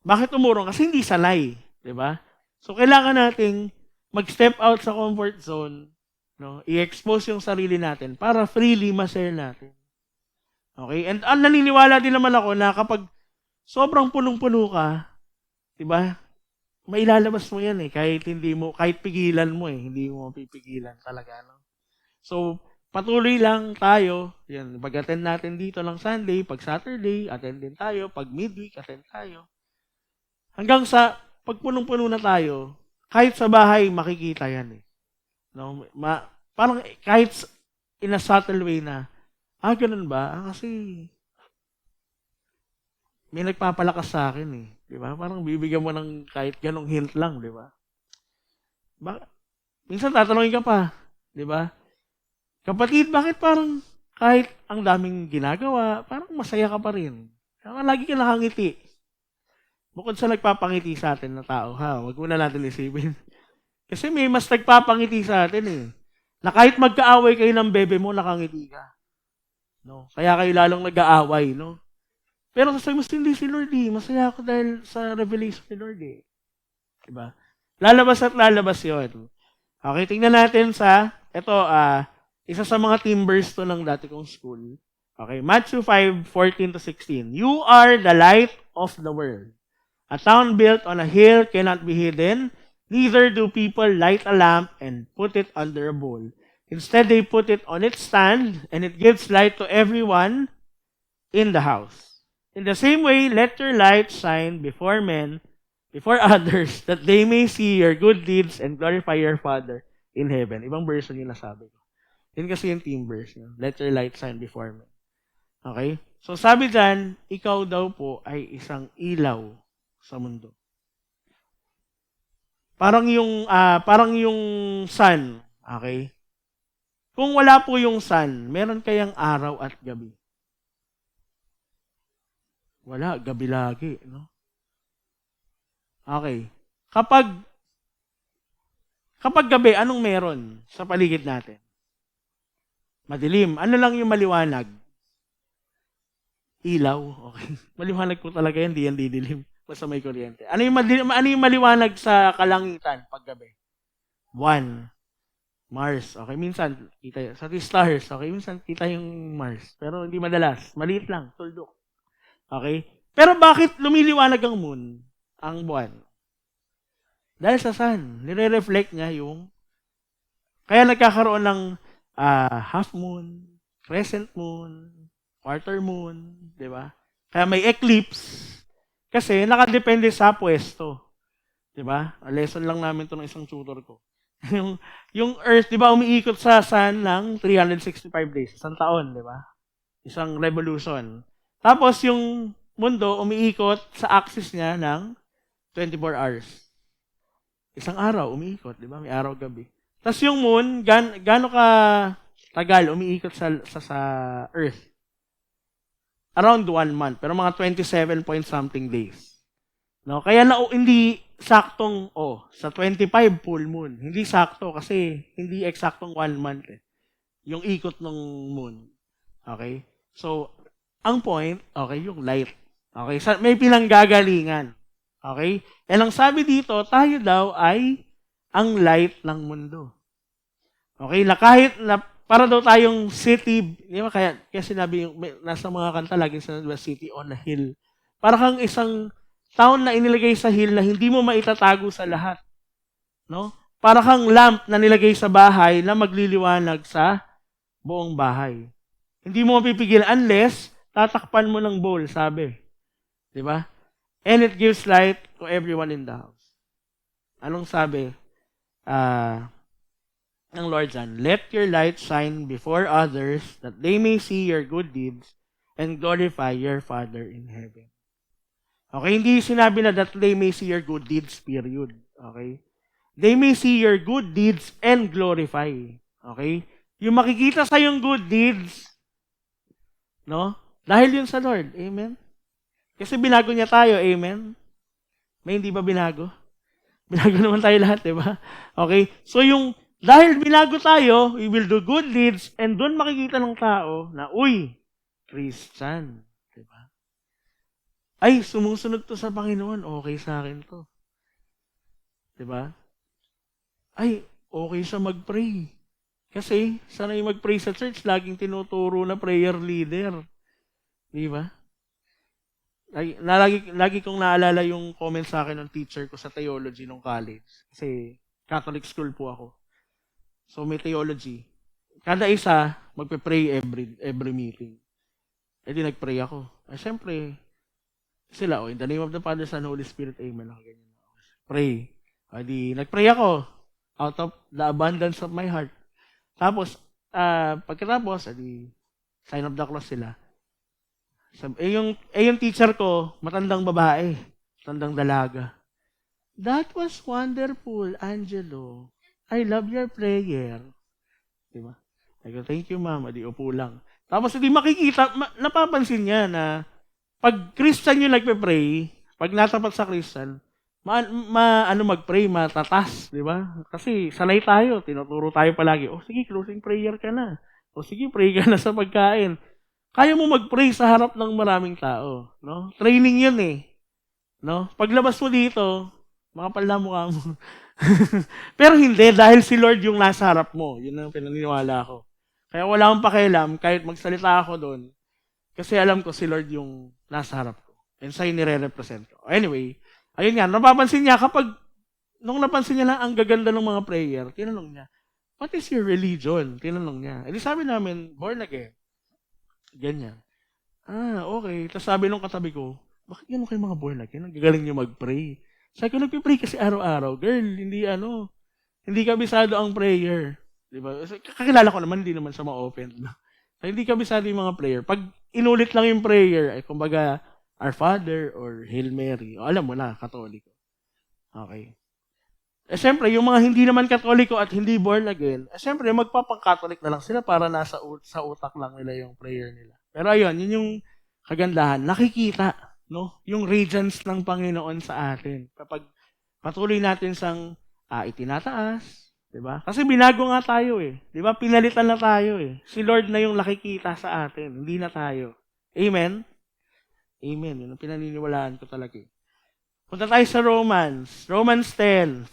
bakit umurong? Kasi hindi sanay, 'di ba? So kailangan nating mag-step out sa comfort zone, no? I-expose yung sarili natin para freely ma-share natin. Okay? And naniniwala din naman ako na kapag sobrang punong-puno ka, 'di ba? Mailalabas mo 'yan eh kahit pigilan mo eh, hindi mo mapipigilan talaga, no? So patuloy lang tayo, yan, pag-attend natin dito ng Sunday, pag Saturday, attend din tayo, pag midweek, attend tayo. Hanggang sa pag punong-puno na tayo, kahit sa bahay, makikita yan eh. No? Parang kahit in a subtle way na, ganun ba? Kasi may nagpapalakas sa akin eh. Di ba? Parang bibigyan mo ng kahit ganong hint lang, di ba? Minsan tatanungin ka pa, di ba? Kapatid, bakit parang kahit ang daming ginagawa, parang masaya ka pa rin? Kaya lagi ka nakangiti. Bukod sa nagpapangiti sa atin na tao, wag mo na natin isipin. Kasi may mas nagpapangiti sa atin eh. Na kahit magkaaway kayo ng bebe mo, nakangiti ka. No? Kaya kayo lalong nag-aaway, no? Pero sasabi mo, hindi si Lord eh. Masaya ako dahil sa revelation ni Lord eh. Diba? Lalabas at lalabas yun. Okay, tingnan natin ito, isa sa mga team verse to ng dati kong school. Okay, Matthew 5:14-16. You are the light of the world. A town built on a hill cannot be hidden, neither do people light a lamp and put it under a bowl. Instead, they put it on its stand, and it gives light to everyone in the house. In the same way, let your light shine before others, that they may see your good deeds and glorify your Father in heaven. Ibang version yung nasabi ko. Yun kasi yung team verse. Let your light shine before men. Okay? So sabi dyan, ikaw daw po ay isang ilaw sa mundo. Parang yung sun. Okay? Kung wala po yung sun, meron kayang araw at gabi? Wala, gabi lagi. No? Okay. Kapag gabi, anong meron sa paligid natin? Madilim. Ano lang yung maliwanag? Ilaw. Okay. Maliwanag po talaga yan, di yan didilim. Basta may kuryente. Ano yung maliwanag sa kalangitan pag gabi? Buwan. Mars. Okay, minsan kita sa stars. Okay, minsan kita yung Mars. Pero hindi madalas. Maliit lang. Tuldok. Okay? Pero bakit lumiliwanag ang moon? Ang buwan? Dahil sa sun. Nire-reflect niya yung kaya nagkakaroon ng half moon, crescent moon, quarter moon, di ba? Kaya may eclipse kasi nakadepende sa pwesto. Di ba? Lesson lang namin to ng isang tutor ko. yung Earth, di ba, umiikot sa sun ng 365 days, isang taon, di ba? Isang revolution. Tapos yung mundo umiikot sa axis niya ng 24 hours. Isang araw umiikot, di ba? May araw gabi. Tapos yung moon, gaano ka tagal umiikot sa Earth? Around 1 month, pero mga 27 point something days. No? Kaya hindi saktong, sa 25 full moon. Hindi sakto kasi hindi eksaktong 1 month eh. Yung ikot ng moon. Okay? So, ang point, okay, yung light. Okay? May pinanggagalingan. Okay? And ang sabi dito, tayo daw ay ang light ng mundo. Okay? Na kahit na para daw tayong city, di ba? Kaya sinabi yung, nasa mga kanta lagi sinabi, city on a hill. Para kang isang town na inilagay sa hill na hindi mo maitatago sa lahat. No? Para kang lamp na nilagay sa bahay na magliliwanag sa buong bahay. Hindi mo mapipigil unless tatakpan mo ng bowl, sabi. Di ba? And it gives light to everyone in the house. Anong sabi? Ng Lord dyan, let your light shine before others that they may see your good deeds and glorify your Father in heaven. Okay, hindi sinabi na that they may see your good deeds, period. Okay? They may see your good deeds and glorify. Okay? Yung makikita sa yung good deeds, no? Dahil yun sa Lord. Amen? Kasi binago niya tayo. Amen? May hindi ba binago? Binago naman tayo lahat, di ba? Okay? So dahil binago tayo, we will do good deeds and doon makikita ng tao na, uy, Christian. Di ba? ay, sumusunod to sa Panginoon, okay sa akin to. 'Di ba? Ay, okay sa mag-pray. Kasi, sanay mag-pray sa church, laging tinuturo na prayer leader. 'Di ba? Lagi kong naalala yung comment sa akin ng teacher ko sa theology nung college. Kasi, Catholic school po ako. So, may theology. Kada isa, magpe-pray every meeting. Eh di nag-pray ako. Eh syempre, sila, in the name of the Father, Son, Holy Spirit, Amen. Ganyan. Pray. Eh di, nag-pray ako. Out of the abundance of my heart. Tapos, pagkatapos, eh di, sign of the cross sila. Yung teacher ko, matandang babae. Matandang dalaga. That was wonderful, Angelo. I love your prayer. Diba? I go, thank you, ma'am. Di, upo lang. Tapos hindi makikita, napapansin niya na pag Christian yung nagpe-pray, pag natapat sa Christian, mag-pray, matatas, di ba? Kasi sanay tayo, tinuturo tayo palagi, sige, closing prayer ka na. Sige, pray ka na sa pagkain. Kaya mo mag-pray sa harap ng maraming tao, no? Training 'yun eh. No? Paglabas mo dito, makapal na mukha mo. Pero hindi, dahil si Lord yung nasa harap mo. Yun ang pinaniniwala ko. Kaya wala akong pakialam kahit magsalita ako doon. Kasi alam ko si Lord yung nasa harap ko. And sa'yo nire-represent ko. Anyway, ayun nga, napapansin niya nung napansin niya na ang gaganda ng mga prayer, tinanong niya, what is your religion? Tinanong niya. E di sabi namin, born again. Ganyan. Okay. Tapos sabi nung katabi ko, bakit gano'n kayo mga born again? Ang gagaling niyo mag-pray. Sabi ko, nagpipray kasi araw-araw. Girl, hindi kabisado ang prayer. Diba? Kakilala ko naman, hindi naman siya ma-open. So, hindi kabisado yung mga prayer. Pag inulit lang yung prayer, ay kumbaga, Our Father or Hail Mary. Alam mo na, Katoliko. Okay. Siyempre, yung mga hindi naman Katoliko at hindi born again, siyempre, magpapang-Catholic na lang sila para sa utak lang nila yung prayer nila. Pero ayun, yun yung kagandahan. Nakikita, no? Yung radiance ng Panginoon sa atin. Kapag patuloy natin sang itinataas, 'di ba? Kasi binago nga tayo eh. 'Di ba? Pinalitan na tayo eh. Si Lord na yung nakikita sa atin, hindi na tayo. Amen. Amen. Yun ang pinaniniwalaan ko talaga eh. Punta tayo sa Romans 10:14.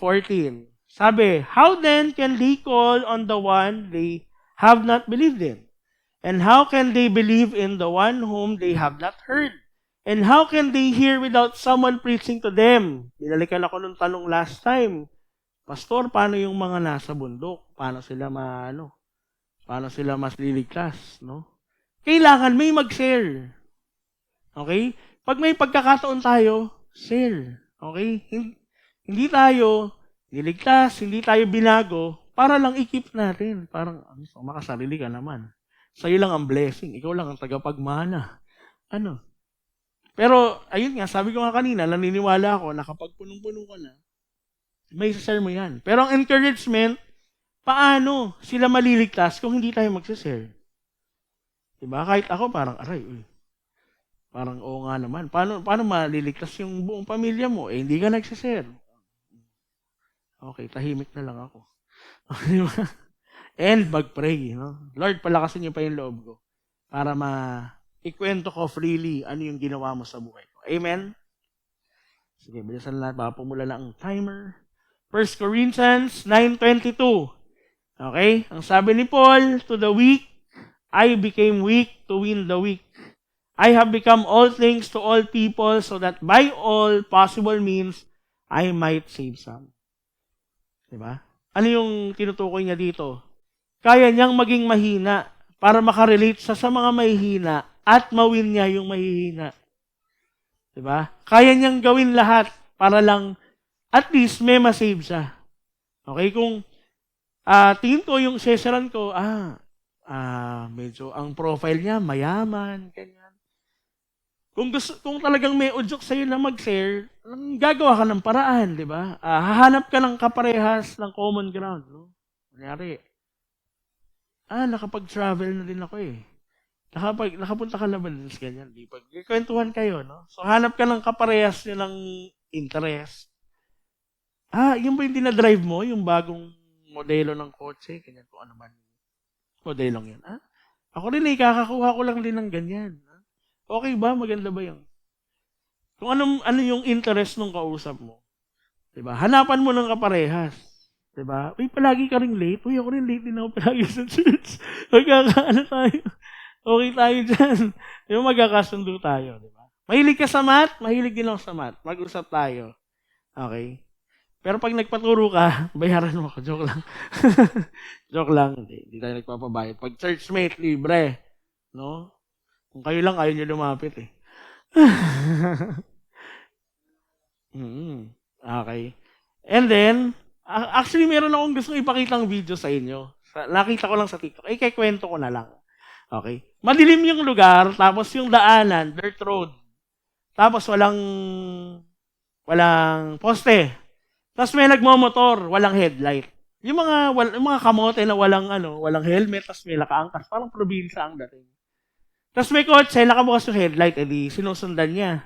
Sabi, how then can they call on the one they have not believed in? And how can they believe in the one whom they have not heard? And how can they hear without someone preaching to them? Binalikan ako nung tanong last time. Pastor, paano yung mga nasa bundok? Paano sila mas liligtas, no? Kailangan may mag-share. Okay? Pag may pagkakataon tayo, share. Okay? Hindi tayo niligtas, hindi tayo binago, para lang i-keep natin. Parang, makasarili ka naman. Sa'yo lang ang blessing. Ikaw lang ang tagapagmana. Pero, ayun nga, sabi ko nga kanina, naniniwala ako na kapag punong-puno ka na, may share mo yan. Pero ang encouragement, paano sila maliligtas kung hindi tayo mag-share? Diba? Kahit ako, parang, parang oo nga naman. Paano maliligtas yung buong pamilya mo? Hindi ka nag-share. Okay, tahimik na lang ako. Diba? And mag-pray. No? Lord, palakasin niyo pa yung loob ko para ikwento ko freely ano yung ginawa mo sa buhay ko. Amen? Sige, bilisan na. Baka pumula na ang timer. 1 Corinthians 9:22. Okay? Ang sabi ni Paul, to the weak, I became weak to win the weak. I have become all things to all people so that by all possible means, I might save some. Diba? Ano yung tinutukoy niya dito? Kaya niyang maging mahina para makarelate sa mga mahihina at mawin niya yung mahihina. Diba? Kaya niyang gawin lahat para lang at least may masave siya. Okay? Kung tingin ko yung sesaran ko, medyo ang profile niya mayaman, ganyan. Kung talagang may udyok sa'yo na mag-share, gagawa ka ng paraan, di ba? Hahanap ka ng kaparehas ng common ground. No? Kunyari, nakapag-travel na din ako eh. Nakapunta ka na ba din sa ganyan? Di ba? Kwentuhan kayo, no? So, hanap ka ng kaparehas nyo ng interest. Yun ba yung dinadrive mo? Yung bagong modelo ng kotse? Ganyan kung ano man. Modelong yan. Ako rin kakakuha ko lang din ng ganyan. Okay ba? Maganda ba yun? Kung ano yung interest ng kausap mo. 'Di ba? Hanapan mo ng kaparehas. 'Di ba? Uy, palagi ka ring late. Uy, ako rin late din ako palagi sa church. Magkakaano tayo. Okay tayo dyan. Yung magkakasundo tayo, di ba? Mahilig ka sa math? Mahilig din ako sa math. Mag-usap tayo. Okay? Pero pag nagpaturo ka, bayaran mo ako. Joke lang. Joke lang. Hindi tayo nagpapabayad. Pag churchmate, libre. No? Kung kayo lang, ayaw nyo lumapit eh. Okay. And then, actually, meron akong gustong ipakitang video sa inyo. Nakita ko lang sa TikTok. Kikwento ko na lang. Okay. Madilim yung lugar, tapos yung daanan, dirt road. Tapos walang poste. Tapos may nagmomotor, walang headlight. Yung mga kamote na walang helmet, tapos may nakaangkas, parang probinsya ang dating. Tapos may kotse, nakabukas yung headlight, edi sinusundan niya.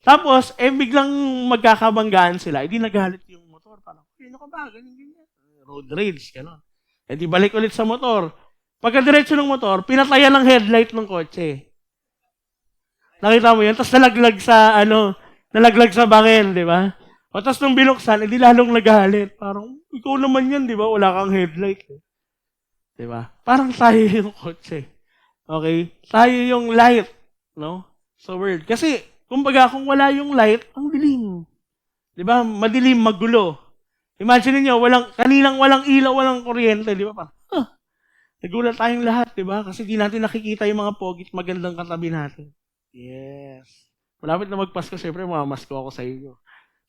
Tapos, biglang magkakabanggaan sila, edi nagalit yung motor. Parang, ano ka ba? Ganyan. Road rage, gano'n. Edi balik ulit sa motor. Pagkadiretso ng motor, pinatayan ng headlight ng kotse. Nakita mo yun? Tapos nalaglag sa bangin, di ba? O tapos nung binuksan, edi lalong nagalit. Parang, ikaw naman yan, di ba? Wala kang headlight. Di ba? Parang tayo yung kotse. Okay? Tayo yung light, no? Sa world. Kasi, kumbaga, kung wala yung light, ang dilim. Di ba? Madilim, magulo. Imagine niyo, kaninang walang ilaw, walang kuryente, di ba? Parang, nagulat tayong lahat, di ba? Kasi di natin nakikita yung mga pogit magandang katabi natin. Yes. Malapit na magpasko, syempre, mamamasko ako sa inyo.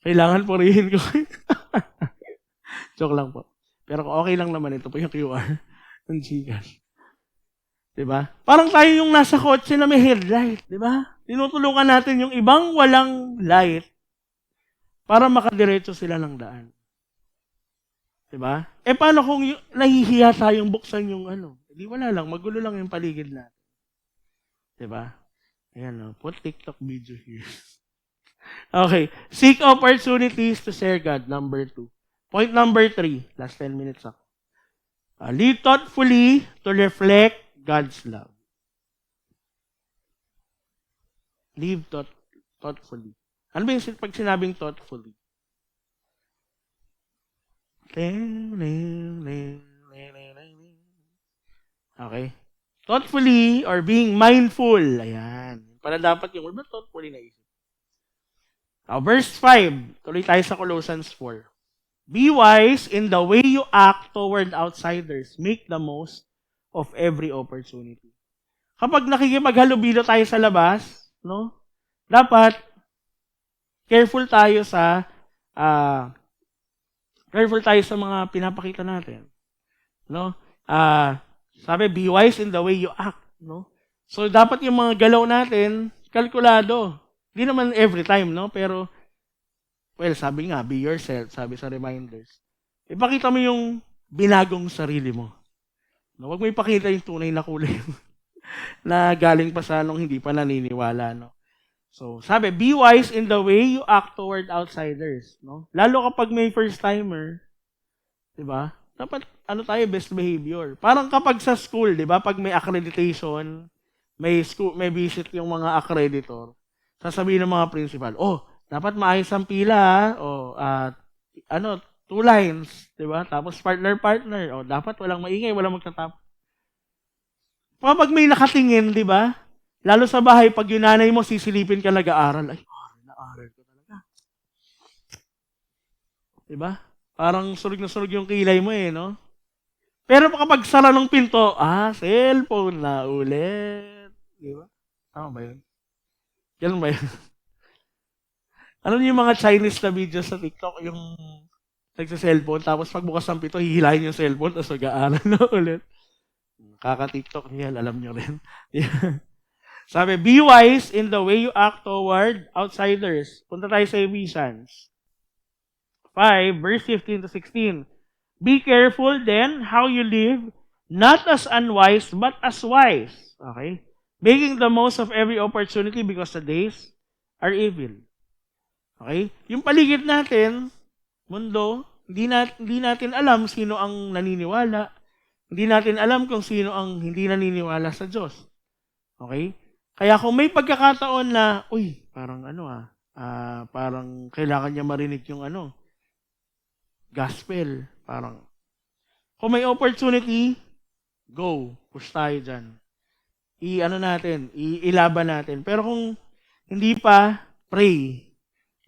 Kailangan purihin ko. Joke lang po. Pero okay lang naman ito po yung QR ng Gcash. Di ba? Parang tayo yung nasa kotse na may headlight, di ba? Tinutulungan natin yung ibang walang light para makadiretso sila ng daan. Diba? Paano kung nahihiya tayong buksan yung Di wala lang, magulo lang yung paligid natin. Diba? Ayan, put TikTok video here. Okay. Seek opportunities to share God, number 2. Point number 3. Last 10 minutes ako. Live thoughtfully to reflect God's love. Live thoughtfully. Ano ba yung pag sinabing thoughtfully? Okay. Thoughtfully or being mindful. Ayan. Para dapat yung word, thoughtfully na isip. Now, verse 5. Tuloy tayo sa Colossians 4. Be wise in the way you act toward outsiders. Make the most of every opportunity. Kapag nakikipaghalubilo tayo sa labas, no? Dapat careful tayo sa mga pinapakita natin. No? Sabi, be wise in the way you act. No? So, dapat yung mga galaw natin, kalkulado. Hindi naman every time, no? Pero, sabi nga, be yourself, sabi sa reminders. Ipakita mo yung binagong sarili mo. No? Huwag mo ipakita yung tunay na kulay na galing pa sa nung hindi pa naniniwala. No? So, sabi, be wise in the way you act toward outsiders. No? Lalo kapag may first-timer, di ba? Dapat, best behavior. Parang kapag sa school, di ba? Pag may accreditation, may visit yung mga accreditor, sasabihin ng mga principal, dapat maayos ang pila, 2 lines, di ba? Tapos partner, dapat walang maingay, walang magtatap. Kapag may nakatingin, di ba? Lalo sa bahay, pag yung nanay mo, sisilipin ka nag-aaral. Ay, nag-aaral ko talaga. Diba? Parang sunog na sunog yung kilay mo no? Pero kapag sara ng pinto, cellphone na ulit. Diba? Tama ba yun? Ganun ba yun? Ano yung mga Chinese na videos sa TikTok, yung nagsa-cellphone, tapos pagbukas ng pinto, hihilahin yung cellphone, tapos mag-aaral na ulit. Kaka-TikTok niya, alam nyo rin. Sabi, be wise in the way you act toward outsiders. Punta tayo sa Ephesians 5, verse 15 to 16. Be careful then how you live, not as unwise, but as wise. Okay? Making the most of every opportunity because the days are evil. Okay? Yung paligid natin, mundo, hindi natin alam sino ang naniniwala. Hindi natin alam kung sino ang hindi naniniwala sa Diyos. Okay? Kaya kung may pagkakataon na, uy, parang parang kailangan niya marinig yung gospel. Parang, kung may opportunity, go. Push tayo dyan. Ilaban natin. Pero kung hindi pa, pray.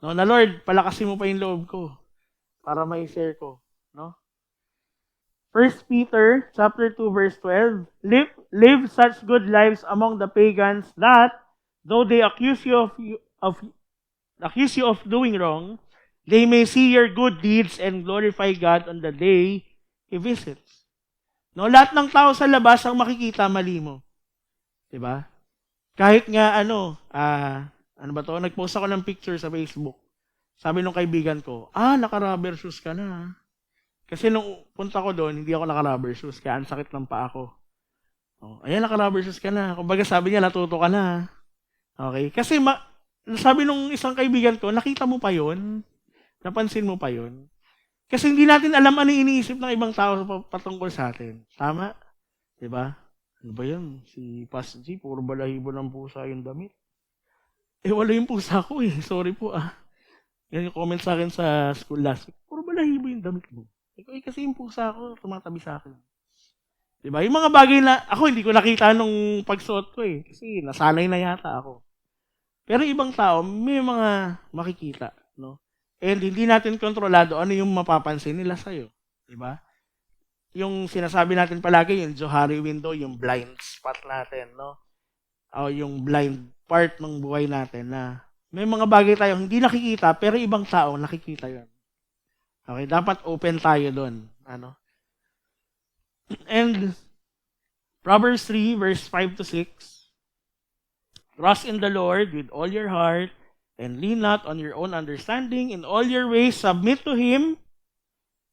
No, na Lord, palakasin mo pa yung loob ko para may-share ko. No? 1 Peter chapter 2 verse 12, live such good lives among the pagans that, though they accuse you of doing wrong, they may see your good deeds and glorify God on the day He visits. No, lahat ng tao sa labas ang makikita mali mo. 'Di ba? Kahit nga nagpost ako ng picture sa Facebook. Sabi nung kaibigan ko, naka-rubber shoes ka na. Kasi nung punta ko doon, hindi ako naka-rubber shoes, kaya ang sakit ng paa ko. Ayan, naka-rubber shoes ka na. Kumbaga sabi niya, natuto ka na. Okay? Kasi sabi nung isang kaibigan ko, nakita mo pa yon, napansin mo pa yon. Kasi hindi natin alam ano iniisip ng ibang tao patungkol sa atin. Tama? Diba? Ano ba yun? Si Pas G, puro balahibo ng pusa yung damit. Wala yung pusa ko eh. Sorry po Yan yung comment sa akin sa school last week. Puro balahibo yung damit mo. Kasi yung pusa ko, tumatabi sa akin. Diba? Yung mga bagay na, ako hindi ko nakita nung pagsuot ko eh. Kasi nasanay na yata ako. Pero ibang tao, may mga makikita. No? And hindi natin kontrolado ano yung mapapansin nila sa'yo. Diba? Yung sinasabi natin palagi, yung Johari window, yung blind spot natin. No? O yung blind part ng buhay natin na may mga bagay tayong hindi nakikita, pero ibang tao nakikita yon. Okay, dapat open tayo doon. And Proverbs 3 verse 5 to 6. Trust in the Lord with all your heart and lean not on your own understanding. In all your ways submit to Him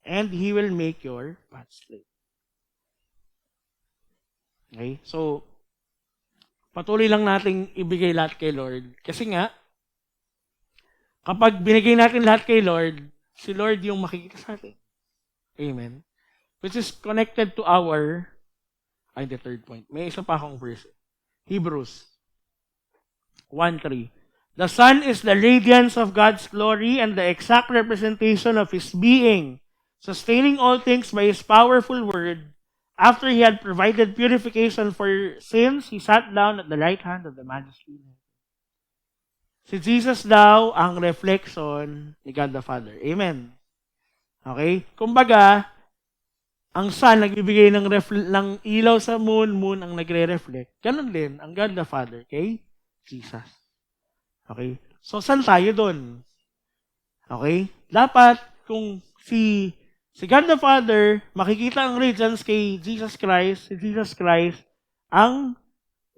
and He will make your path straight. Okay? So patuloy lang nating ibigay lahat kay Lord. Kasi nga kapag binigay natin lahat kay Lord, si Lord yung makikita sa atin. Amen. Which is connected to the third point. May isa pa akong verse. Hebrews 1:3. The Son is the radiance of God's glory and the exact representation of His being, sustaining all things by His powerful word. After He had provided purification for sins, He sat down at the right hand of the Majesty. Si Jesus daw ang reflection ni God the Father. Amen. Okay? Kumbaga, ang sun nagbibigay ng ilaw sa moon, moon ang nagre-reflect. Ganun din ang God the Father kay Jesus. Okay? So, saan tayo doon? Okay? Dapat, kung si God the Father, makikita ang radiance kay Jesus Christ, si Jesus Christ,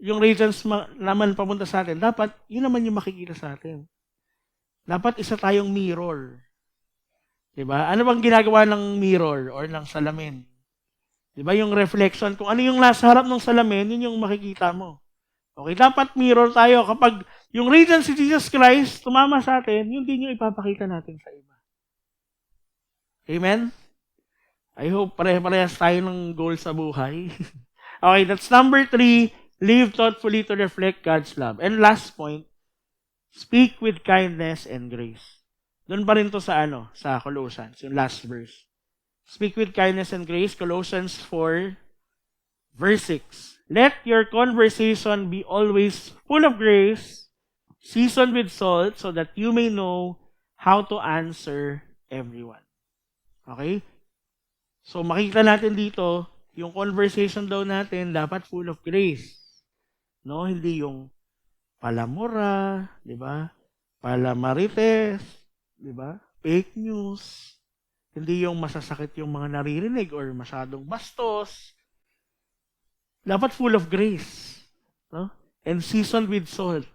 yung radiance naman papunta sa atin, dapat yun naman yung makikita sa atin. Dapat isa tayong mirror. Diba? Ano bang ginagawa ng mirror or ng salamin? Diba? Yung reflection, kung ano yung nasa harap ng salamin, yun yung makikita mo. Okay, dapat mirror tayo. Kapag yung radiance si Jesus Christ tumama sa atin, yun din yung ipapakita natin sa iba. Amen? I hope pare-parehas tayo ng goal sa buhay. Okay, that's number 3. Live thoughtfully to reflect God's love. And last point, speak with kindness and grace. Doon pa rin to sa Colossians, yung last verse. Speak with kindness and grace, Colossians 4, verse 6. Let your conversation be always full of grace, seasoned with salt, so that you may know how to answer everyone. Okay? So makikita natin dito, yung conversation daw natin dapat full of grace. No, hindi yung palamura, 'di ba? Palamarites, 'di ba? Fake news. Hindi yung masasakit yung mga naririnig or masyadong bastos. Dapat full of grace, no? And seasoned with salt.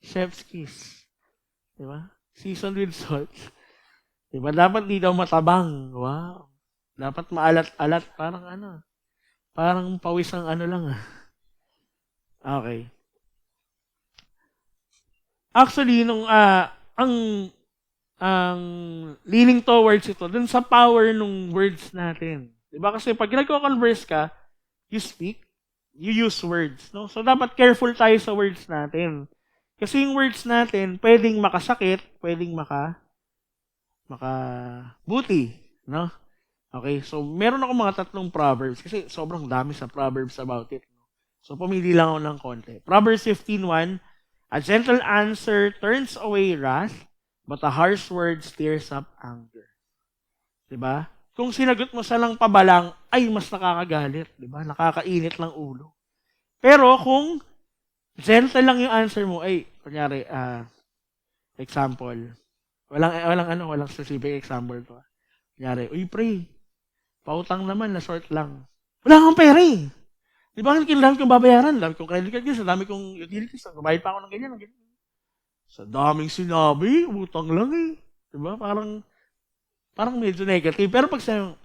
Chef's kiss. 'Di ba? Seasoned with salt. 'Di ba? Dapat di daw matabang. Wow. Dapat maalat-alat, parang pawis ang lang. Okay. Actually, ang leaning towards ito, dun sa power ng words natin. Diba? Kasi pag nagko-converse ka, you speak, you use words, no? So, dapat careful tayo sa words natin. Kasi yung words natin, pwedeng makasakit, pwedeng makabuti, no? Okay, so meron ako mga tatlong proverbs kasi sobrang dami sa proverbs about it. No? So, pumili lang ako ng konti. Proverbs 15:1, a gentle answer turns away wrath, but a harsh word stirs up anger. Diba? Kung sinagot mo sa lang pabalang, ay mas nakakagalit. Diba? Nakakainit lang ulo. Pero kung gentle lang yung answer mo, ay, kunyari, example, walang specific example to. Kunyari, uy, pre, pautang naman, na short lang. Wala kang pera eh. Di ba, kailangan kong babayaran. Dami kong credit card, sa dami kong utilities. Kabayad pa ako ng ganyan. Sa daming sinabi, utang lang eh. Di ba? Parang medyo negative. Pero pag sa'yo,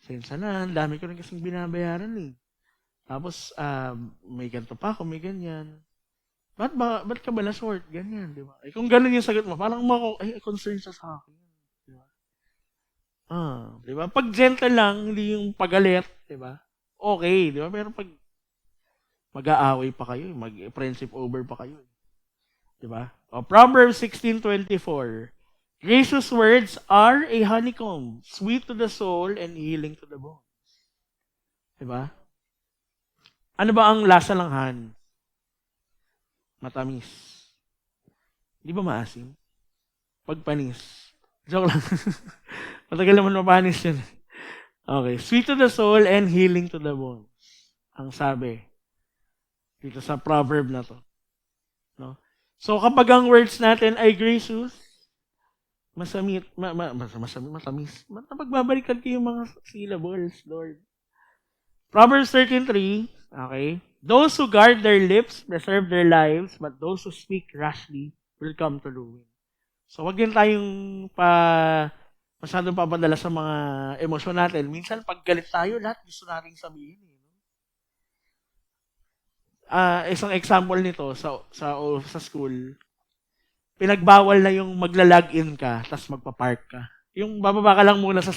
sensa na, dami ko rin kasing binabayaran eh. Tapos, may ganito pa ako, may ganyan. Ba't ka ba na short? Ganyan, di ba? Eh, kung ganun yung sagot mo, parang concern siya sa akin. Di ba? Di ba? Pag gentle lang, hindi yung pagalit, di ba? Okay, di ba? Pero pag mag-aaway pa kayo, mag-friendship over pa kayo. Di ba? Proverbs 16:24. Gracious words are a honeycomb, sweet to the soul and healing to the bones. Di ba? Ano ba ang lasa ng han? Matamis. Di ba maasim? Pagpanis. Joke lang. Matagal naman mapanis yun. Okay. Sweet to the soul and healing to the bones. Ang sabi dito sa proverb na to. No? So, kapag ang words natin ay gracious, matamis. Napagbabalikan ko yung mga syllables, Lord. Proverbs 13:3, okay? Those who guard their lips preserve their lives, but those who speak rashly will come to ruin. So, wag din tayong masyadong papadala sa mga emosyon natin. Minsan, pag galit tayo, lahat gusto nating sabihin. Isang example nito, sa school, pinagbawal na yung magla-login ka, tapos magpa-park ka. Yung bababa ka lang muna sa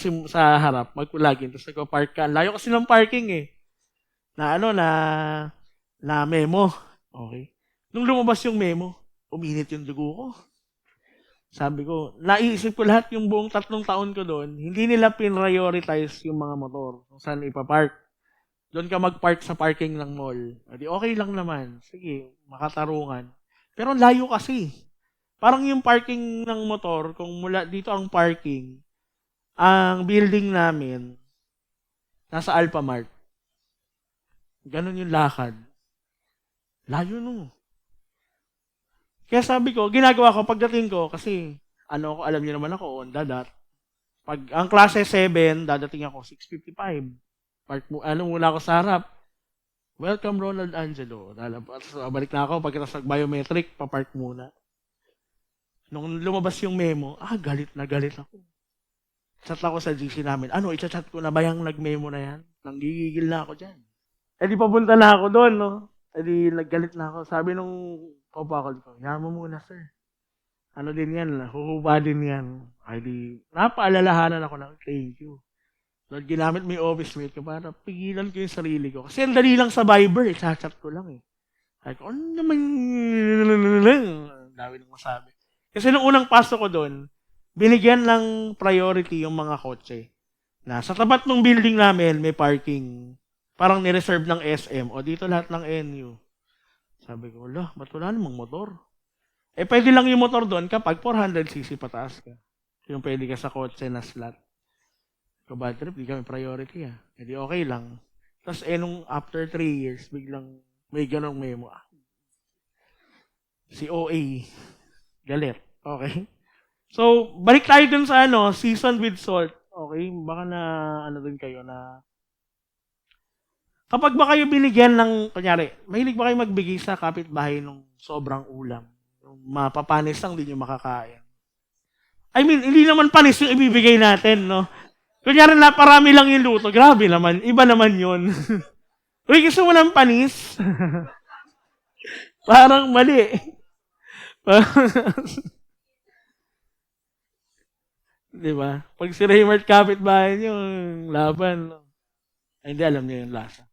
harap, magpa-login, tapos magpa-park ka. Layo kasi ng parking eh. Na memo. Okay. Nung lumabas yung memo, uminit yung dugo ko. Sabi ko, naisip ko lahat yung buong 3 taon ko doon, hindi nila prioritize yung mga motor kung saan ipapark. Doon ka mag-park sa parking ng mall. Di okay lang naman. Sige, makatarungan. Pero layo kasi. Parang yung parking ng motor, kung mula dito ang parking, ang building namin, nasa Alphamart. Ganon yung lakad. Layo no. Kaya sabi ko, ginagawa ko pagdating ko, kasi alam niyo naman ako, on the dot. Pag ang klase 7, dadating ako 6:55. Muna ako sa harap. Welcome, Ronald Angelo. Balik na ako, pagkatapos nag-biometric, papark muna. Nung lumabas yung memo, galit na galit ako. Chat ako sa GC namin. I-chat ko na ba yung nag-memo na yan? Nanggigigil na ako dyan. Di papunta na ako doon, no? Di naggalit na ako. Sabi nung kapakal ko, yaman mo muna, sir. Ano din yan, huhuba din yan. Di napaalalahanan ako ng thank you. Lord, ginamit mo yung office mate ko para pigilan ko yung sarili ko. Kasi ang dali lang sa Viber, chat ko lang eh. Sabi ko, ano naman, dami nang masabi. Kasi nung unang pasok ko doon, binigyan ng priority yung mga kotse. Na sa tapat ng building namin, may parking. Parang nireserve ng SM. O dito lahat ng NU. Sabi ko, ba't wala namang motor? Pwede lang yung motor doon kapag 400cc pataas ka. Yung pwede ka sa kotse na slot. Kung bad trip, di kami priority Hindi okay lang. Tapos nung after 3 years, biglang may ganong memo. Si OA. Galit. Okay? So, balik tayo dun sa seasoned with salt. Okay? Baka na, din kayo na, kapag ba kayo binigyan ng, kunyari, mahilig ba kayo magbigay sa kapitbahay ng sobrang ulam? Yung mapapanis lang, hindi nyo makakain. I mean, hindi naman panis yung ibibigay natin, no? Kunyari na parami lang yung luto. Grabe naman. Iba naman yun. Uy, gusto mo ng panis? Parang mali. Di ba? Pag si Raymart kapitbahay niyo, laban. Ay, hindi alam niyo yung lasa.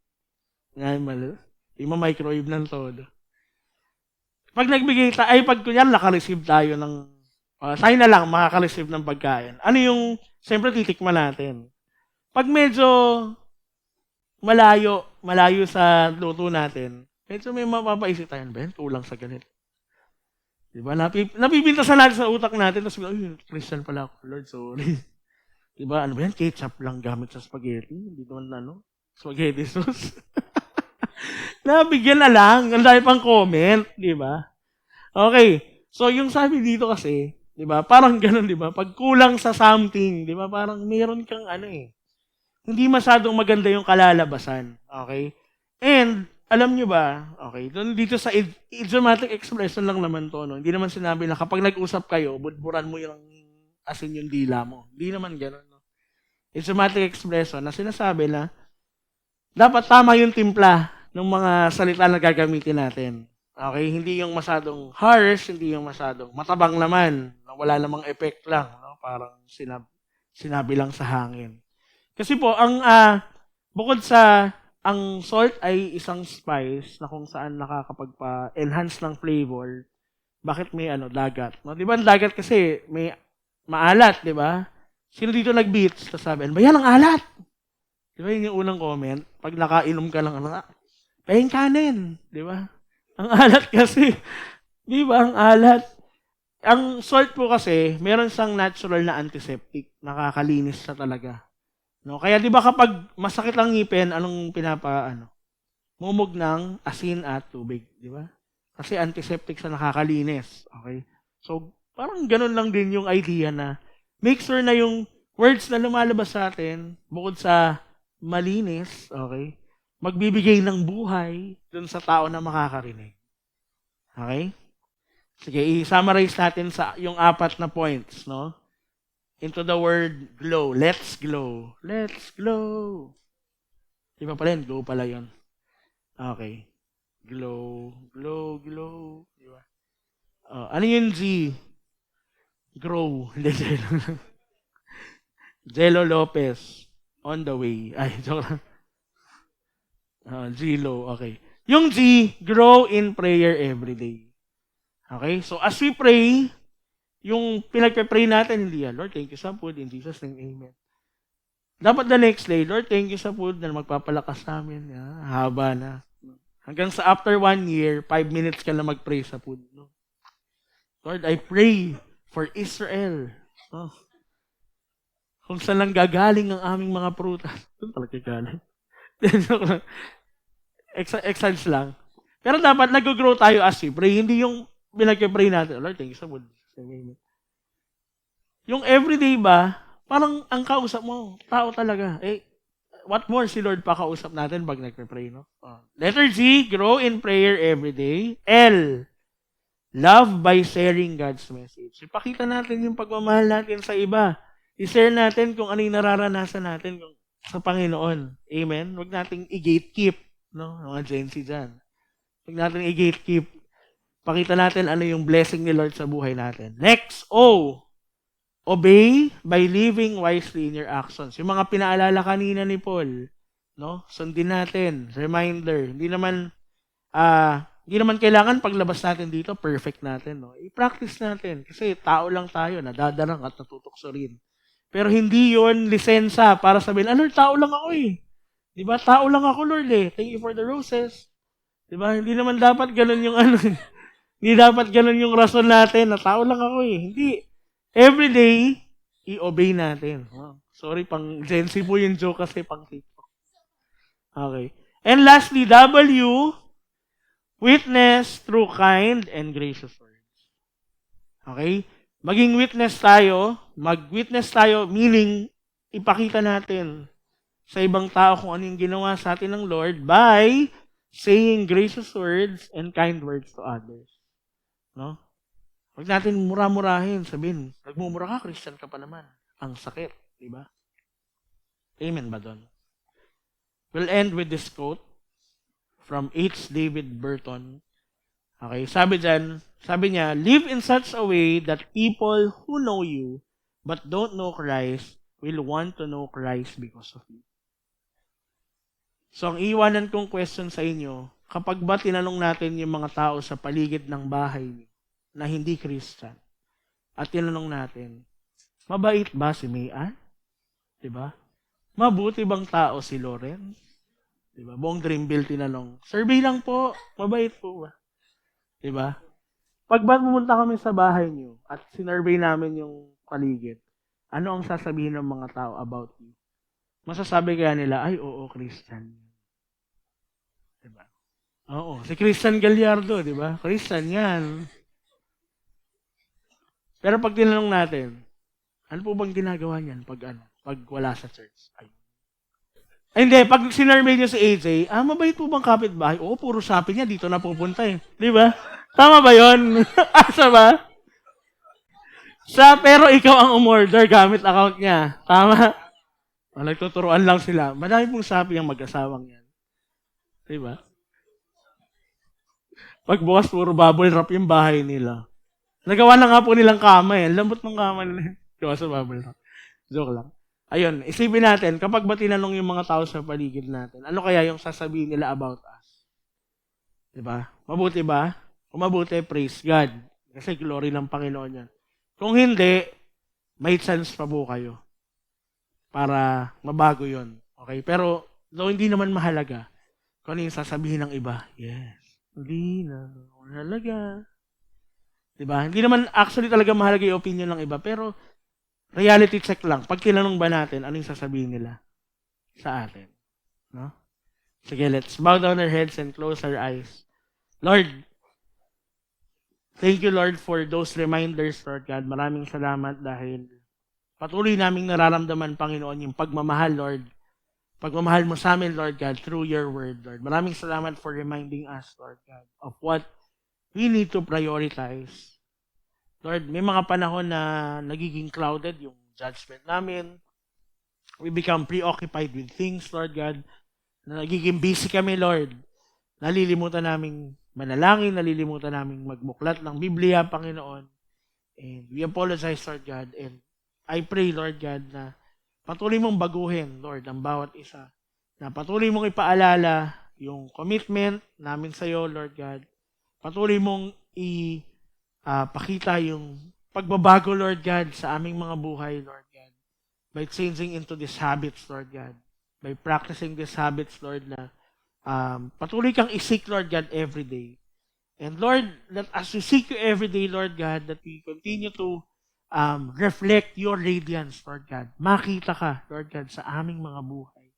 Ngayon malo. Ima-microwave ng todo. Pag nagbigay tayo, ay pag kunyan naka-receive tayo ng, tayo na lang makaka-receive ng pagkain. Ano yung, siyempre titikman natin. Pag medyo malayo sa luto natin, medyo may mapapaisip tayo, ba yan, kulang sa ganito. Diba? Napipintasan natin sa utak natin, tapos, ay, Christian pala ako, Lord, sorry. Diba? Ano ba yan? Ketchup lang gamit sa spaghetti. Hindi naman spaghetti sauce. Nabigyan na lang. Ang dami pang comment. Diba? Okay. So, yung sabi dito kasi, diba? Parang ganun, diba? Pag kulang sa something, diba? Parang meron kang hindi masyadong maganda yung kalalabasan. Okay? And, alam nyo ba, okay, dito sa idiomatic expression lang naman to, no? Hindi naman sinabi na kapag nag-usap kayo, budburan mo yung asin yung dila mo. Hindi naman gano'n. No? Idiomatic expression na sinasabi na dapat tama yung timpla ng mga salita na gagamitin natin. Okay? Hindi yung masyadong harsh, hindi yung masyadong matabang naman, na wala namang effect lang. No? Parang sinabi lang sa hangin. Kasi po, bukod sa ang salt ay isang spice na kung saan nakakapagpa-enhance ng flavor. Bakit may dagat? No? Di ba ang dagat kasi may maalat, di ba? Sino dito nag-beats? Tapos sabi, ba yan ang alat? Di ba yun yung unang comment? Pag nakainom ka lang, pahing kanin. Di ba? Ang alat kasi. Di ba? Ang alat. Ang salt po kasi, meron siyang natural na antiseptic. Nakakalinis siya talaga. No? Kaya di ba kapag masakit ang ngipin, anong mumog ng asin at tubig. Di ba? Kasi antiseptic siya, nakakalinis. Okay? So, parang ganun lang din yung idea na make sure na yung words na lumalabas sa atin, bukod sa malinis, okay, magbibigay ng buhay dun sa tao na makakarinig. Okay? Sige, i-summarize natin sa yung 4 na points, no? Into the word glow. Let's glow. Let's glow. Di ba pala yun? Glow pala yun. Okay. Glow. Glow. Glow. Di ba? Ano yung G? Grow. Hindi, Jello. Jello Lopez. On the way. Ay, joke lang. G-Lo. Okay. Yung G, grow in prayer every day. Okay? So, as we pray, yung pinagpe-pray natin, hindi yan, Lord, thank you sa food. In Jesus' name, amen. Dapat the next day, Lord, thank you sa food na magpapalakas sa amin. Haba na. Hanggang sa after 1 year, 5 minutes ka na mag-pray sa food. No? Lord, I pray for Israel. Oh. Kung saan lang gagaling ang aming mga prutas. Doon talaga gagaling. Excites lang. Pero dapat nag-grow tayo as we pray. Hindi yung pinag-pray natin, Lord, thank you sa food. Yung everyday ba, parang ang kausap mo, tao talaga. What more si Lord pa kausap natin pag nagpe-pray, no? Letter G, grow in prayer every day. L, love by sharing God's message. Ipakita natin yung pagmamahal natin sa iba. I-share natin kung ano yung nararanasan natin sa Panginoon. Amen? Huwag nating i-gatekeep, no? Mga Gen Z dyan. Huwag nating i-gatekeep. Pakita natin ano yung blessing ni Lord sa buhay natin. Next, O, obey by living wisely in your actions. Yung mga pinaalala kanina ni Paul, no? Sundin natin. Reminder. Hindi naman kailangan paglabas natin dito, perfect natin, no? I-practice natin. Kasi tao lang tayo, nadadarang at natutokso rin. Pero hindi yon lisensya para sabihin, Lord, tao lang ako eh. Diba? Tao lang ako, Lord eh. Thank you for the roses. Diba? Hindi naman dapat ganun yung hindi dapat ganun yung rason natin na tao lang ako eh. Hindi. Every day, i-obey natin. Sorry, pang Gen Z po yung joke kasi pang TikTok. Okay. And lastly, W, witness through kind and gracious words. Okay? Maging witness tayo, mag-witness tayo, meaning, ipakita natin sa ibang tao kung ano yung ginawa sa atin ng Lord by saying gracious words and kind words to others. No? Huwag natin mura-murahin, sabihin, nagmumura ka, Christian ka pa naman. Ang sakit, di ba? Amen ba doon? We'll end with this quote from H. David Burton. Okay, sabi niya, live in such a way that people who know you but don't know Christ will want to know Christ because of you. So, ang iwanan kong question sa inyo, kapag ba tinanong natin yung mga tao sa paligid ng bahay niyo na hindi Christian, at tinanong natin, mabait ba si Mayan? Diba? Mabuti bang tao si Loren? Diba? Buong Dreamville tinanong, survey lang po, mabait po ba? Diba? Pag ba pumunta kami sa bahay niyo at sinurvey namin yung paligid, ano ang sasabihin ng mga tao about you? Masasabi kaya nila, ay, oo, Christian. Diba? Oo, si Christian Gallardo, diba? Christian yan. Pero pag tinanong natin, ano po bang ginagawa niyan pag wala sa church? Ay, hindi, pag sinurvey niyo si AJ, mabait po bang kapitbahay? Oo, puro sapi niya, dito na pupunta eh. Di ba? Tama ba yun? Asa ba? Pero ikaw ang umorder gamit account niya. Tama? Nagtuturuan lang sila. Madami pong sapi ang mag-asawang yan. Di ba? Pag bukas, puro bubble wrap yung bahay nila. Nagawa na nga po nilang kama eh. Lambot ng kama nila. Gawa sa bubble wrap. Joke lang. Ayun, isipin natin, kapag ba tinanong yung mga tao sa paligid natin, ano kaya yung sasabihin nila about us? Diba? Mabuti ba? Kung mabuti, praise God. Kasi glory ng Panginoon yan. Kung hindi, may chance pa po kayo para mabago yon. Okay? Pero, though hindi naman mahalaga, kung ano yung sasabihin ng iba, yes, hindi na mahalaga. Diba? Hindi naman actually talaga mahalaga yung opinion ng iba, pero reality check lang. Pag tinanong ba natin, ano yung sasabihin nila sa atin? No? Sige, let's bow down our heads and close our eyes. Lord, thank you, Lord, for those reminders, Lord God. Maraming salamat dahil patuloy naming nararamdaman, Panginoon, yung pagmamahal, Lord. Pagmamahal mo sa amin, Lord God, through your word, Lord. Maraming salamat for reminding us, Lord God, of what we need to prioritize. Lord, may mga panahon na nagiging clouded yung judgment namin. We become preoccupied with things, Lord God. Na nagiging busy kami, Lord. Nalilimutan naming manalangin, nalilimutan naming magbuklat ng Biblia, Panginoon. And we apologize, Lord God. And I pray, Lord God, na patuloy mong baguhin, Lord, ang bawat isa. Na patuloy mong ipaalala yung commitment namin sa iyo, Lord God. Patuloy mong pakita yung pagbabago, Lord God, sa aming mga buhay, Lord God. By changing into these habits, Lord God. By practicing these habits, Lord, na patuloy kang isik, Lord God, every day. And Lord, that as we seek you every day, Lord God, that we continue to reflect your radiance, Lord God. Makita ka, Lord God, sa aming mga buhay.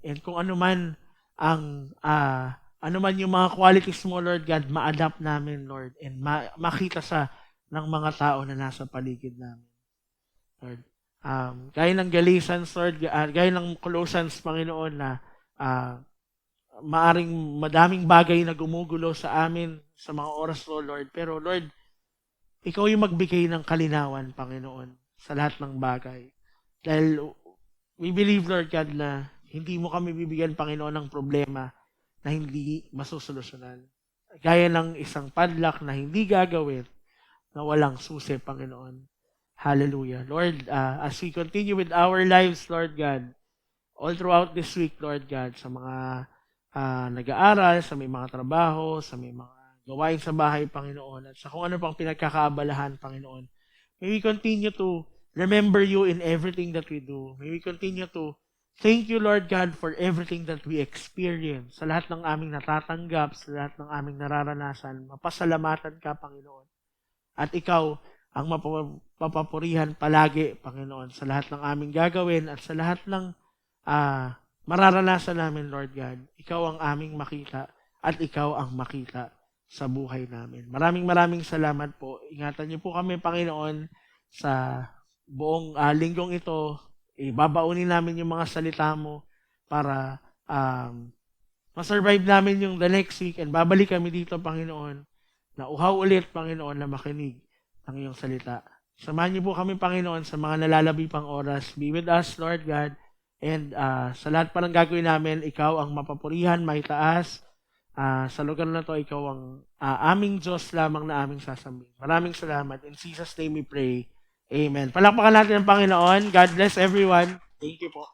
And kung ano man yung mga qualities mo, Lord God, ma-adapt namin, Lord, and makita ng mga tao na nasa paligid namin. Lord, gaya ng Galatians, Lord, gaya ng Colossians, Panginoon, na maaring madaming bagay na gumugulo sa amin sa mga oras, Lord. Pero, Lord, ikaw yung magbigay ng kalinawan, Panginoon, sa lahat ng bagay. Dahil we believe, Lord God, na hindi mo kami bibigyan, Panginoon, ng problema na hindi masusolusyonan. Gaya ng isang padlock na hindi gagawin na walang susi, Panginoon. Hallelujah. Lord, as we continue with our lives, Lord God, all throughout this week, Lord God, sa mga nag-aaral, sa may mga trabaho, sa may mga gawain sa bahay, Panginoon, at sa kung ano pang pinagkakaabalahan, Panginoon, may we continue to remember you in everything that we do. May we continue to thank you, Lord God, for everything that we experience. Sa lahat ng aming natatanggap, sa lahat ng aming nararanasan, mapasalamatan ka, Panginoon. At ikaw ang mapapurihan palagi, Panginoon, sa lahat ng aming gagawin at sa lahat ng mararanasan namin, Lord God. Ikaw ang aming makita at ikaw ang makita sa buhay namin. Maraming salamat po. Ingatan niyo po kami, Panginoon, sa buong linggong ito. Ibabaunin namin yung mga salita mo para masurvive namin yung the next week and babalik kami dito, Panginoon, na uhaw ulit, Panginoon, na makinig ng iyong salita. Samahan niyo po kami, Panginoon, sa mga nalalabi pang oras. Be with us, Lord God. And sa lahat pa ng gagawin namin, ikaw ang mapapurihan, may taas. Sa lugar na to, ikaw ang aming Diyos lamang na aming sasambihin. Maraming salamat. In Jesus' name we pray. Amen. Palakpakan natin ang Panginoon. God bless everyone. Thank you po.